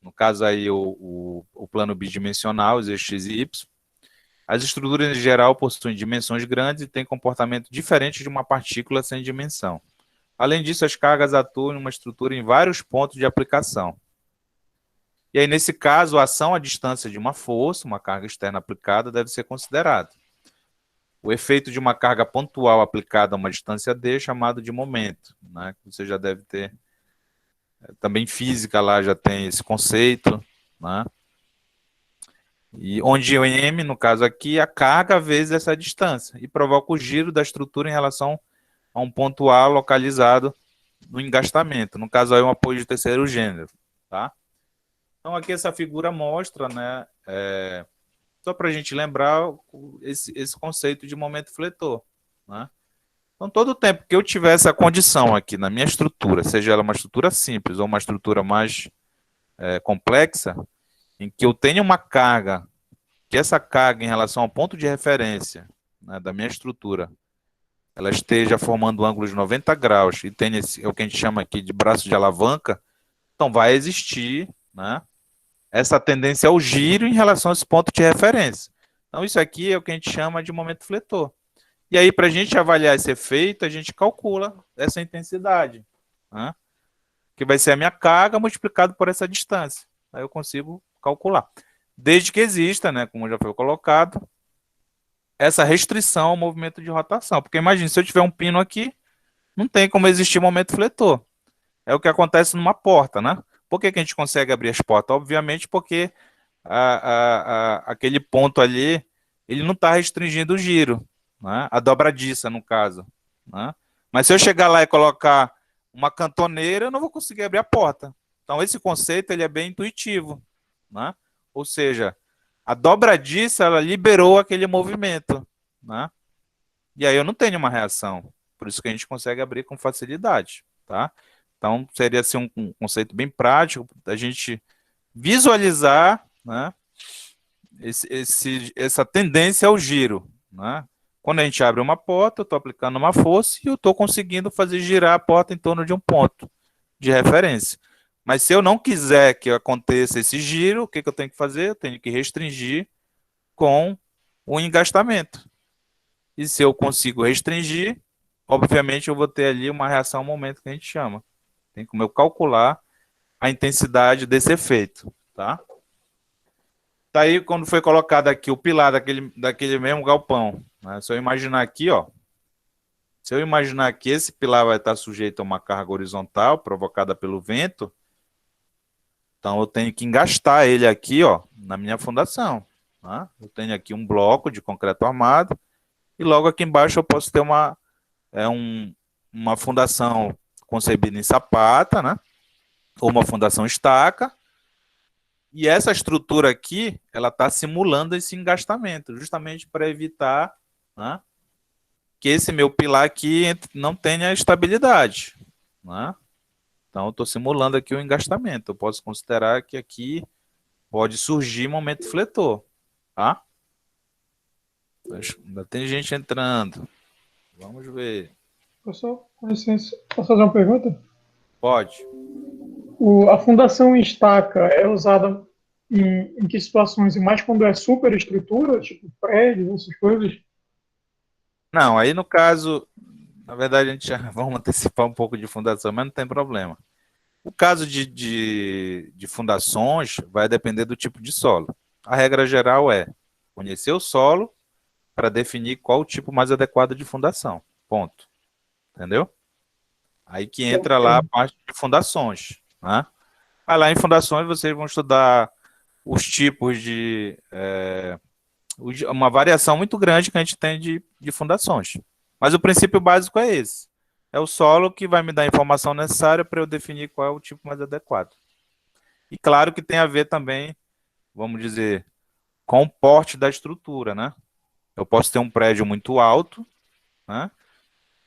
No caso aí, o plano bidimensional, os eixos X e Y. As estruturas, em geral, possuem dimensões grandes e têm comportamento diferente de uma partícula sem dimensão. Além disso, as cargas atuam em uma estrutura em vários pontos de aplicação. E aí, nesse caso, a ação à distância de uma força, uma carga externa aplicada, deve ser considerada. O efeito de uma carga pontual aplicada a uma distância D é chamado de momento, né? Você já deve ter... Também física lá já tem esse conceito, né? E onde o M, no caso aqui, a carga vezes essa distância, e provoca o giro da estrutura em relação a um ponto A localizado no engastamento. No caso aí, um apoio de terceiro gênero, tá? Então, aqui essa figura mostra, né, só para a gente lembrar esse conceito de momento fletor, né? Então, todo o tempo que eu tiver essa condição aqui na minha estrutura, seja ela uma estrutura simples ou uma estrutura mais complexa, em que eu tenha uma carga, que essa carga em relação ao ponto de referência, né, da minha estrutura, ela esteja formando ângulos de 90 graus e tem é o que a gente chama aqui de braço de alavanca, então vai existir, né, essa tendência ao giro em relação a esse ponto de referência. Então, isso aqui é o que a gente chama de momento fletor. E aí, para a gente avaliar esse efeito, a gente calcula essa intensidade, né, que vai ser a minha carga multiplicado por essa distância. Aí eu consigo calcular. Desde que exista, né, como já foi colocado, essa restrição ao movimento de rotação. Porque imagine, se eu tiver um pino aqui, não tem como existir momento fletor. É o que acontece numa porta, né? Por que a gente consegue abrir as portas? Obviamente porque aquele ponto ali, ele não está restringindo o giro, né? A dobradiça, no caso, né? Mas se eu chegar lá e colocar uma cantoneira, eu não vou conseguir abrir a porta. Então, esse conceito ele é bem intuitivo, né? Ou seja, a dobradiça ela liberou aquele movimento, né? E aí eu não tenho uma reação. Por isso que a gente consegue abrir com facilidade, tá? Então, seria assim, um conceito bem prático da gente visualizar, né, essa tendência ao giro, né? Quando a gente abre uma porta, eu estou aplicando uma força e eu estou conseguindo fazer girar a porta em torno de um ponto de referência. Mas se eu não quiser que aconteça esse giro, o que eu tenho que fazer? Eu tenho que restringir com o engastamento. E se eu consigo restringir, obviamente eu vou ter ali uma reação ao momento que a gente chama. Tem como eu calcular a intensidade desse efeito, tá? Daí, quando foi colocado aqui o pilar daquele mesmo galpão, né? Se eu imaginar aqui, ó, se eu imaginar que esse pilar vai estar sujeito a uma carga horizontal provocada pelo vento, então eu tenho que engastar ele aqui, ó, na minha fundação, tá? Eu tenho aqui um bloco de concreto armado e logo aqui embaixo eu posso ter uma fundação concebida em sapata, né? Ou uma fundação estaca. E essa estrutura aqui, ela está simulando esse engastamento, justamente para evitar, né, que esse meu pilar aqui não tenha estabilidade, né? Então, eu estou simulando aqui o engastamento. Eu posso considerar que aqui pode surgir momento fletor, tá? Ainda tem gente entrando. Vamos ver. Professor, com licença, posso fazer uma pergunta? Pode. A fundação em estaca é usada em que situações? E mais quando é superestrutura, tipo prédios, essas coisas? Não, aí no caso, na verdade, a gente já vamos antecipar um pouco de fundação, mas não tem problema. O caso de fundações vai depender do tipo de solo. A regra geral é conhecer o solo para definir qual o tipo mais adequado de fundação. Ponto. Entendeu? Aí que entra lá a parte de fundações, né? Aí lá em fundações vocês vão estudar os tipos de... uma variação muito grande que a gente tem de fundações. Mas o princípio básico é esse. É o solo que vai me dar a informação necessária para eu definir qual é o tipo mais adequado. E claro que tem a ver também, vamos dizer, com o porte da estrutura, né? Eu posso ter um prédio muito alto, né?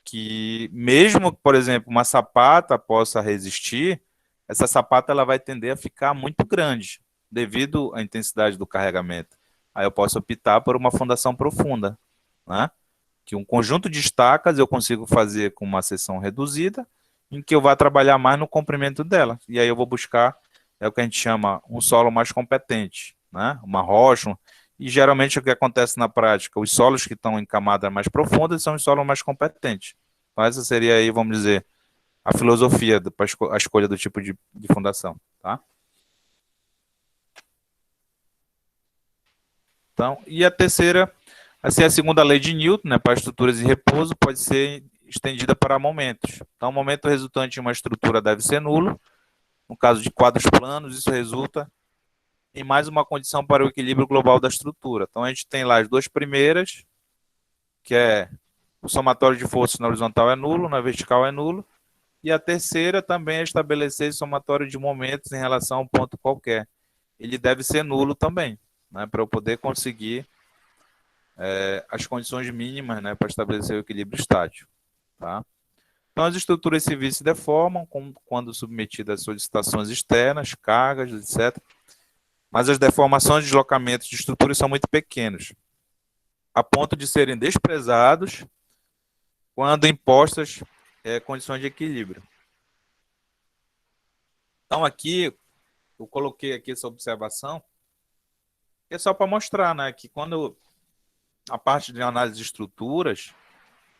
que mesmo, por exemplo, uma sapata possa resistir, essa sapata ela vai tender a ficar muito grande devido à intensidade do carregamento. Aí eu posso optar por uma fundação profunda, né? Que um conjunto de estacas eu consigo fazer com uma seção reduzida, em que eu vá trabalhar mais no comprimento dela. E aí eu vou buscar, é o que a gente chama um solo mais competente, né? Uma rocha. E geralmente o que acontece na prática, os solos que estão em camadas mais profundas são os solos mais competentes. Então essa seria aí, vamos dizer, a filosofia para a escolha do tipo de fundação, tá? Então, e a terceira, assim, a segunda lei de Newton, né, para estruturas em repouso, pode ser estendida para momentos. Então, o momento resultante em uma estrutura deve ser nulo. No caso de quadros planos, isso resulta em mais uma condição para o equilíbrio global da estrutura. Então, a gente tem lá as duas primeiras, que é o somatório de forças na horizontal é nulo, na vertical é nulo. E a terceira também é estabelecer somatório de momentos em relação a um ponto qualquer. Ele deve ser nulo também, né, para eu poder conseguir as condições mínimas, né, para estabelecer o equilíbrio estático. Tá? Então, as estruturas civis se deformam quando submetidas a solicitações externas, cargas, etc. Mas as deformações e deslocamentos de estruturas são muito pequenos, a ponto de serem desprezados quando impostas condições de equilíbrio. Então, aqui, eu coloquei aqui essa observação, é só para mostrar, né, que quando a parte de análise de estruturas,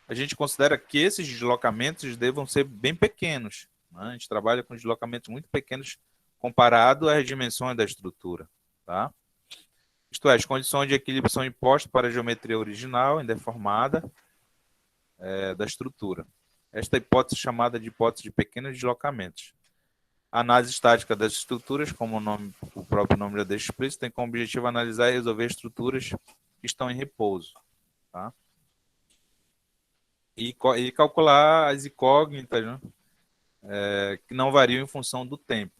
a gente considera que esses deslocamentos devam ser bem pequenos, né? A gente trabalha com deslocamentos muito pequenos comparado às dimensões da estrutura. Tá? Isto é, as condições de equilíbrio são impostas para a geometria original, indeformada, da estrutura. Esta hipótese é chamada de hipótese de pequenos deslocamentos. A análise estática das estruturas, como o próprio nome já deixa explícito, tem como objetivo analisar e resolver estruturas que estão em repouso. Tá? E calcular as incógnitas, né, que não variam em função do tempo.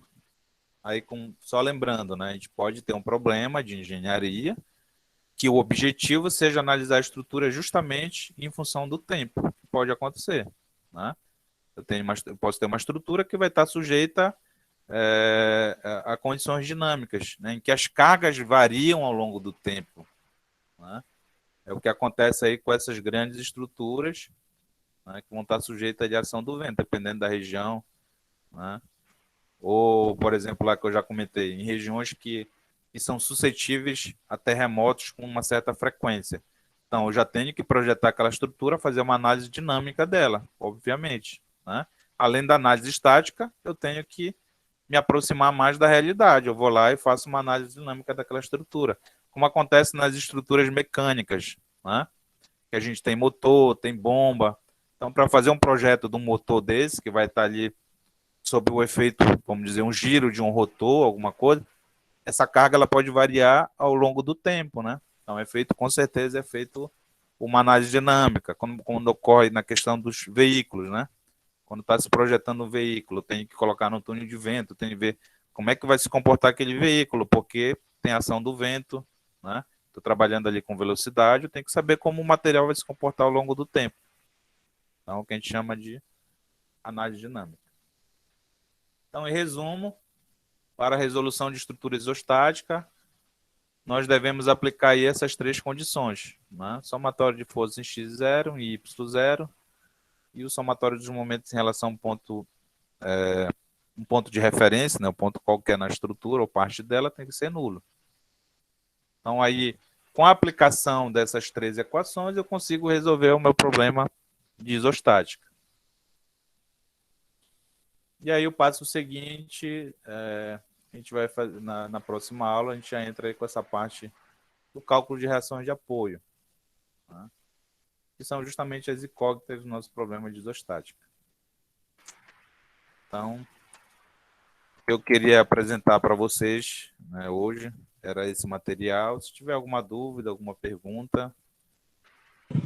Aí, só lembrando, né, a gente pode ter um problema de engenharia que o objetivo seja analisar a estrutura justamente em função do tempo. Pode acontecer. Né? Eu posso ter uma estrutura que vai estar sujeita a condições dinâmicas, né, em que as cargas variam ao longo do tempo. Né? É o que acontece aí com essas grandes estruturas, né, que vão estar sujeitas à ação do vento, dependendo da região. Né? Ou, por exemplo, lá que eu já comentei, em regiões que são suscetíveis a terremotos com uma certa frequência. Então, eu já tenho que projetar aquela estrutura, fazer uma análise dinâmica dela, obviamente. Né? Além da análise estática, eu tenho que me aproximar mais da realidade. Eu vou lá e faço uma análise dinâmica daquela estrutura, como acontece nas estruturas mecânicas, né? Que a gente tem motor, tem bomba. Então, para fazer um projeto de um motor desse, que vai estar ali sob o efeito, vamos dizer, um giro de um rotor, alguma coisa, essa carga ela pode variar ao longo do tempo, né? Então, com certeza, é feito uma análise dinâmica, quando ocorre na questão dos veículos, né? Quando está se projetando um veículo, tem que colocar no túnel de vento, tem que ver como é que vai se comportar aquele veículo, porque tem ação do vento, né? Estou trabalhando ali com velocidade, eu tenho que saber como o material vai se comportar ao longo do tempo. Então, o que a gente chama de análise dinâmica. Então, em resumo, para a resolução de estrutura isostática, nós devemos aplicar aí essas três condições, né? Somatório de forças em x0 e y0, e o somatório dos momentos em relação a um ponto de referência, né? Um ponto qualquer na estrutura ou parte dela tem que ser nulo. Então, aí, com a aplicação dessas três equações, eu consigo resolver o meu problema de isostática. E aí, o passo seguinte, a gente vai fazer, na próxima aula, a gente já entra aí com essa parte do cálculo de reações de apoio, né? Que são justamente as incógnitas do nosso problema de isostática. Então, eu queria apresentar para vocês, né, hoje, era esse material. Se tiver alguma dúvida, alguma pergunta,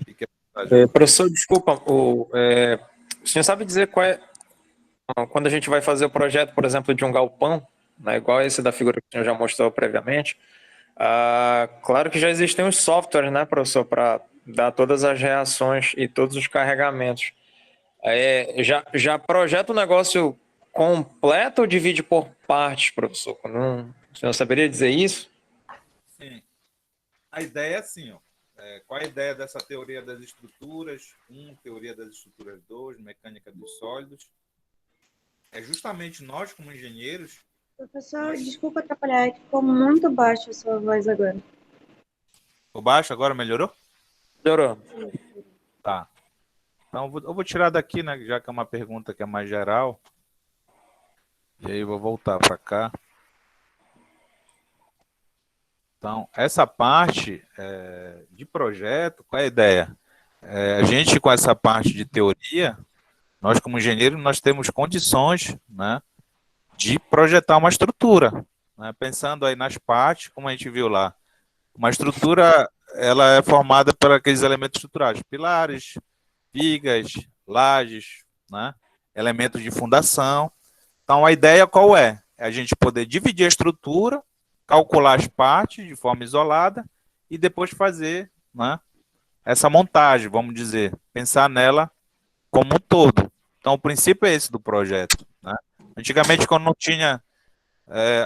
fique à vontade. Professor, desculpa, o senhor sabe dizer qual é, quando a gente vai fazer o projeto, por exemplo, de um galpão, né, igual esse da figura que o senhor já mostrou previamente, claro que já existem os softwares, né, professor, para dar todas as reações e todos os carregamentos. Já projeta o negócio completo ou divide por partes, professor? Não, o senhor saberia dizer isso? Sim. A ideia é assim, ó. Qual a ideia dessa teoria das estruturas? Teoria das estruturas 2, mecânica dos sólidos. É justamente nós, como engenheiros... Professor, desculpa atrapalhar, é que ficou muito baixo a sua voz agora. Ficou baixo agora? Melhorou? Melhorou. Tá. Então, eu vou tirar daqui, né, já que é uma pergunta que é mais geral. E aí, vou voltar para cá. Então, essa parte de projeto, qual é a ideia? A gente, com essa parte de teoria, nós, como engenheiro, nós temos condições, né, de projetar uma estrutura. Né, pensando aí nas partes, como a gente viu lá. Uma estrutura, ela é formada por aqueles elementos estruturais, pilares, vigas, lajes, né, elementos de fundação. Então, a ideia qual é? É a gente poder dividir a estrutura, calcular as partes de forma isolada e depois fazer, né, essa montagem, vamos dizer, pensar nela como um todo. Então, o princípio é esse do projeto. Né? Antigamente, quando não tinha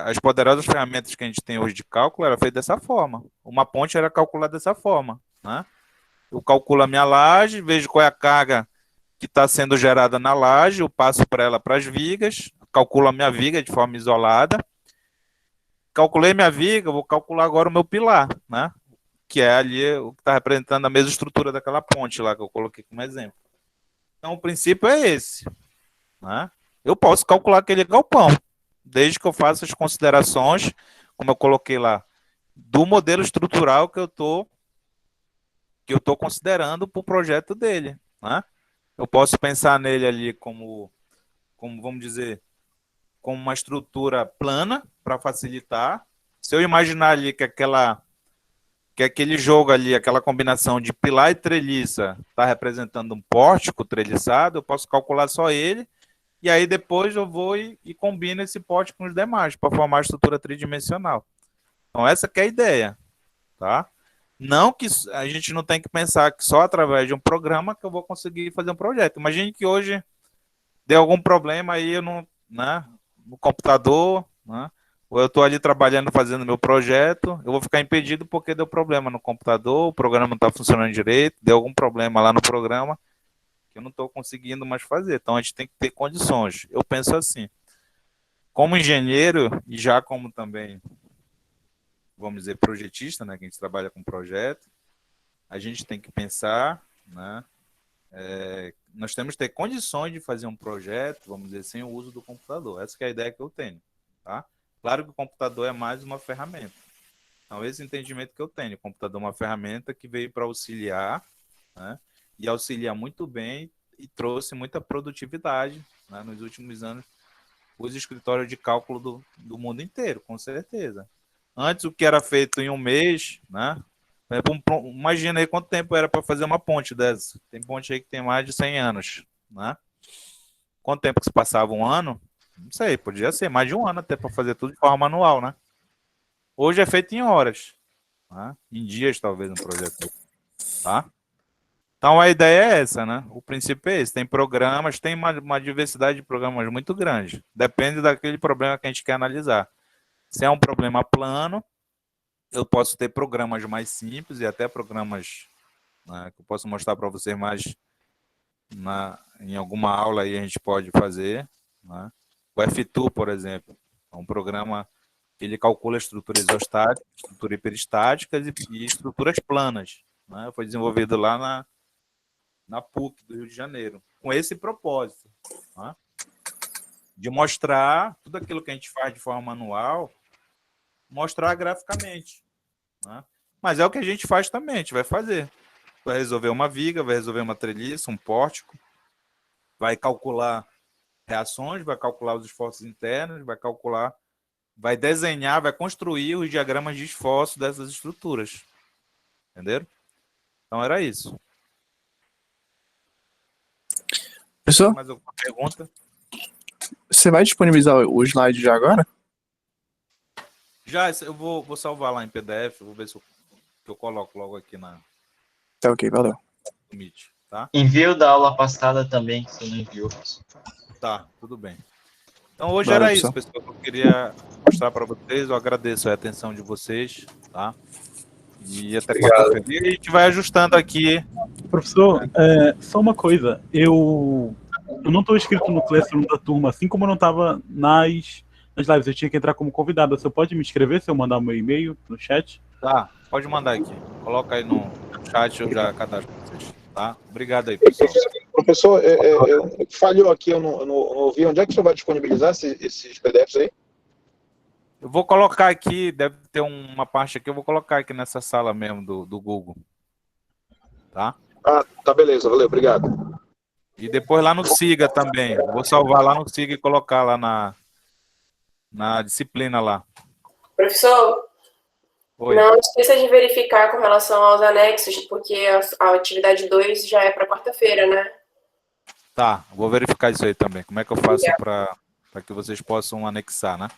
as poderosas ferramentas que a gente tem hoje de cálculo, era feito dessa forma. Uma ponte era calculada dessa forma. Né? Eu calculo a minha laje, vejo qual é a carga que está sendo gerada na laje, eu passo para ela para as vigas, calculo a minha viga de forma isolada. Calculei minha viga, vou calcular agora o meu pilar, né? Que é ali o que está representando a mesma estrutura daquela ponte lá que eu coloquei como exemplo. Então, o princípio é esse. Né? Eu posso calcular aquele galpão, desde que eu faça as considerações, como eu coloquei lá, do modelo estrutural que eu tô considerando para o projeto dele. Né? Eu posso pensar nele ali como vamos dizer, como uma estrutura plana para facilitar. Se eu imaginar ali que aquele jogo ali, aquela combinação de pilar e treliça está representando um pórtico treliçado, eu posso calcular só ele, e aí depois eu vou e combino esse pórtico com os demais para formar a estrutura tridimensional. Então essa que é a ideia. Tá? Não que a gente não tem que pensar que só através de um programa que eu vou conseguir fazer um projeto. Imagine que hoje dê algum problema aí eu não, né, no computador, né, ou eu estou ali trabalhando, fazendo meu projeto, eu vou ficar impedido porque deu problema no computador, o programa não está funcionando direito, deu algum problema lá no programa que eu não estou conseguindo mais fazer. Então a gente tem que ter condições. Eu penso assim, como engenheiro e já como também, vamos dizer, projetista, né, que a gente trabalha com projeto, a gente tem que pensar, né, nós temos que ter condições de fazer um projeto, vamos dizer, sem o uso do computador. Essa que é a ideia que eu tenho. Tá? Claro que o computador é mais uma ferramenta. Então, esse entendimento que eu tenho. O computador é uma ferramenta que veio para auxiliar, né? E auxiliar muito bem e trouxe muita produtividade, né? Nos últimos anos, os escritórios de cálculo do mundo inteiro, com certeza. Antes, o que era feito em um mês, né? Imagina aí quanto tempo era para fazer uma ponte dessa. Tem ponte aí que tem mais de 100 anos. Né? Quanto tempo que se passava? Um ano? Não sei, podia ser mais de um ano até para fazer tudo de forma manual. Né? Hoje é feito em horas. Né? Em dias, talvez, um projeto. Tá? Então, a ideia é essa. Né? O princípio é esse. Tem programas, tem uma diversidade de programas muito grande. Depende daquele problema que a gente quer analisar. Se é um problema plano, eu posso ter programas mais simples e até programas, né, que eu posso mostrar para vocês mais em alguma aula aí a gente pode fazer. Né? O F2, por exemplo, é um programa que ele calcula estruturas isostáticas, estruturas hiperestáticas e estruturas planas. Né? Foi desenvolvido lá na PUC do Rio de Janeiro, com esse propósito. Né? De mostrar tudo aquilo que a gente faz de forma manual, mostrar graficamente. Né? Mas é o que a gente faz também, a gente vai fazer. Vai resolver uma viga, vai resolver uma treliça, um pórtico, vai calcular reações, vai calcular os esforços internos, vai desenhar, vai construir os diagramas de esforço dessas estruturas. Entenderam? Então era isso. Professor? Mais alguma pergunta? Você vai disponibilizar o slide já agora? Já, eu vou salvar lá em PDF, vou ver se eu coloco logo aqui na... Tá ok, valeu. Meet. tá? Envio da aula passada também, que você não enviou. Tá, tudo bem. Então hoje Valeu, era isso, pessoal, que eu queria mostrar para vocês. Eu agradeço a atenção de vocês, tá? E até quarta-feira. E a gente vai ajustando aqui. Professor, só uma coisa. Eu não estou inscrito no Classroom da turma, assim como eu não estava nas lives. Eu tinha que entrar como convidado. Você pode me inscrever se eu mandar o meu e-mail no chat? Tá, pode mandar aqui. Coloca aí no chat, eu já cadastro vocês. Tá? Obrigado aí, pessoal. Professor, falhou aqui, eu não ouvi. Onde é que o senhor vai disponibilizar esses PDFs aí? Eu vou colocar aqui, deve ter uma parte aqui, eu vou colocar aqui nessa sala mesmo do Google. Tá? Ah, tá, beleza, valeu, obrigado. E depois lá no Siga também. Eu vou salvar lá no Siga e colocar lá na disciplina lá. Professor, Oi. não esqueça de verificar com relação aos anexos, porque a atividade 2 já é para quarta-feira, né? Tá, vou verificar isso aí também. Como é que eu faço para que vocês possam anexar, né?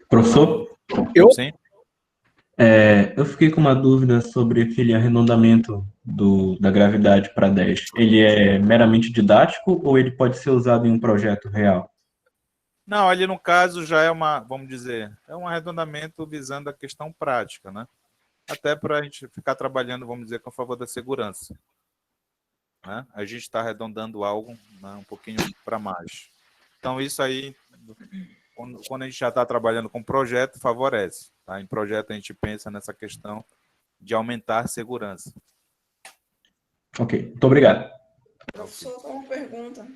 Professor? Sim? Eu fiquei com uma dúvida sobre aquele arredondamento da gravidade para 10. Ele é meramente didático ou ele pode ser usado em um projeto real? Não, ali no caso já é vamos dizer, é um arredondamento visando a questão prática, né? Até para a gente ficar trabalhando, vamos dizer, com a favor da segurança. Né? A gente está arredondando algo, né, um pouquinho para mais. Então isso aí, quando a gente já está trabalhando com projeto, favorece. Tá? Em projeto a gente pensa nessa questão de aumentar a segurança. Ok, muito obrigado. Professor, só uma pergunta.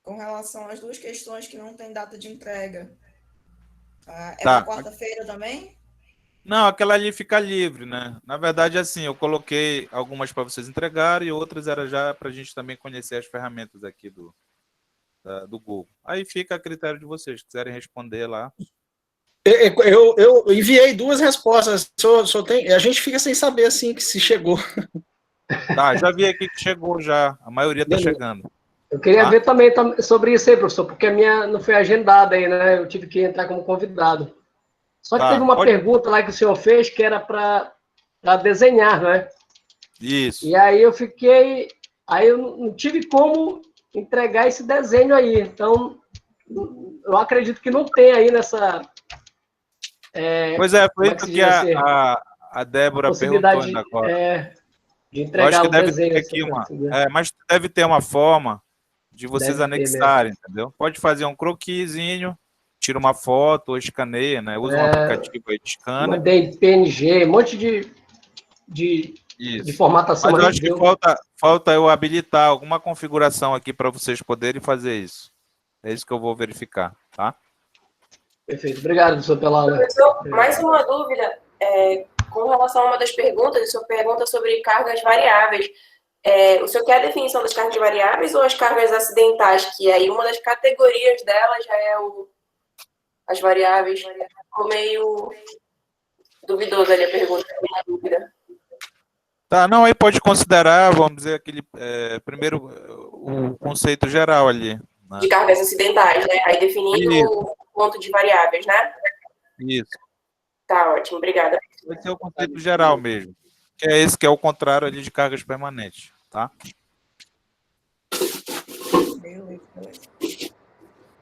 Com relação às duas questões que não tem data de entrega. É Tá. para quarta-feira também? Não, aquela ali fica livre, né? Na verdade, assim, eu coloquei algumas para vocês entregarem e outras era já para a gente também conhecer as ferramentas aqui do Google. Aí fica a critério de vocês, se quiserem responder lá. Eu enviei 2 respostas. A gente fica sem saber assim que se chegou. Tá, já vi aqui que chegou já. A maioria está chegando. Eu queria Tá? ver também sobre isso aí, professor, porque a minha não foi agendada aí, né? Eu tive que entrar como convidado. Só que Tá, teve uma pergunta lá que o senhor fez que era para desenhar, não é? Isso. E aí eu fiquei... Aí eu não tive como entregar esse desenho aí. Então, eu acredito que não tem aí nessa... Pois é, foi isso que a Débora perguntou ainda agora. De entregar eu acho que o deve desenho. ter aqui mas deve ter uma forma de vocês Deve ter anexarem, entendeu? Pode fazer um croquisinho, tira uma foto ou escaneia, né? Usa um aplicativo aí de scanner. Mandei PNG, um monte de formatação. Mas eu acho que falta eu habilitar alguma configuração aqui para vocês poderem fazer isso. É isso que eu vou verificar, tá? Perfeito. Obrigado, professor, pela aula. Professor, mais uma dúvida. Com relação a uma das perguntas, o senhor pergunta sobre cargas variáveis. O senhor quer a definição das cargas variáveis ou as cargas acidentais? Que aí uma das categorias delas já é as variáveis. Ficou meio duvidoso ali a pergunta, a dúvida. Tá, não, aí pode considerar, vamos dizer, aquele primeiro o conceito geral ali. Né? De cargas acidentais, né? Aí definindo o ponto de variáveis, né? Isso. Tá, ótimo, obrigada. Esse é o conceito geral mesmo. Que é esse que é o contrário ali de cargas permanentes, tá?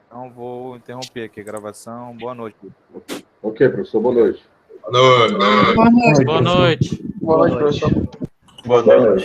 Então vou interromper aqui a gravação. Boa noite. Ok, professor, boa noite. Boa noite. Boa noite. Boa noite, professor. Boa noite.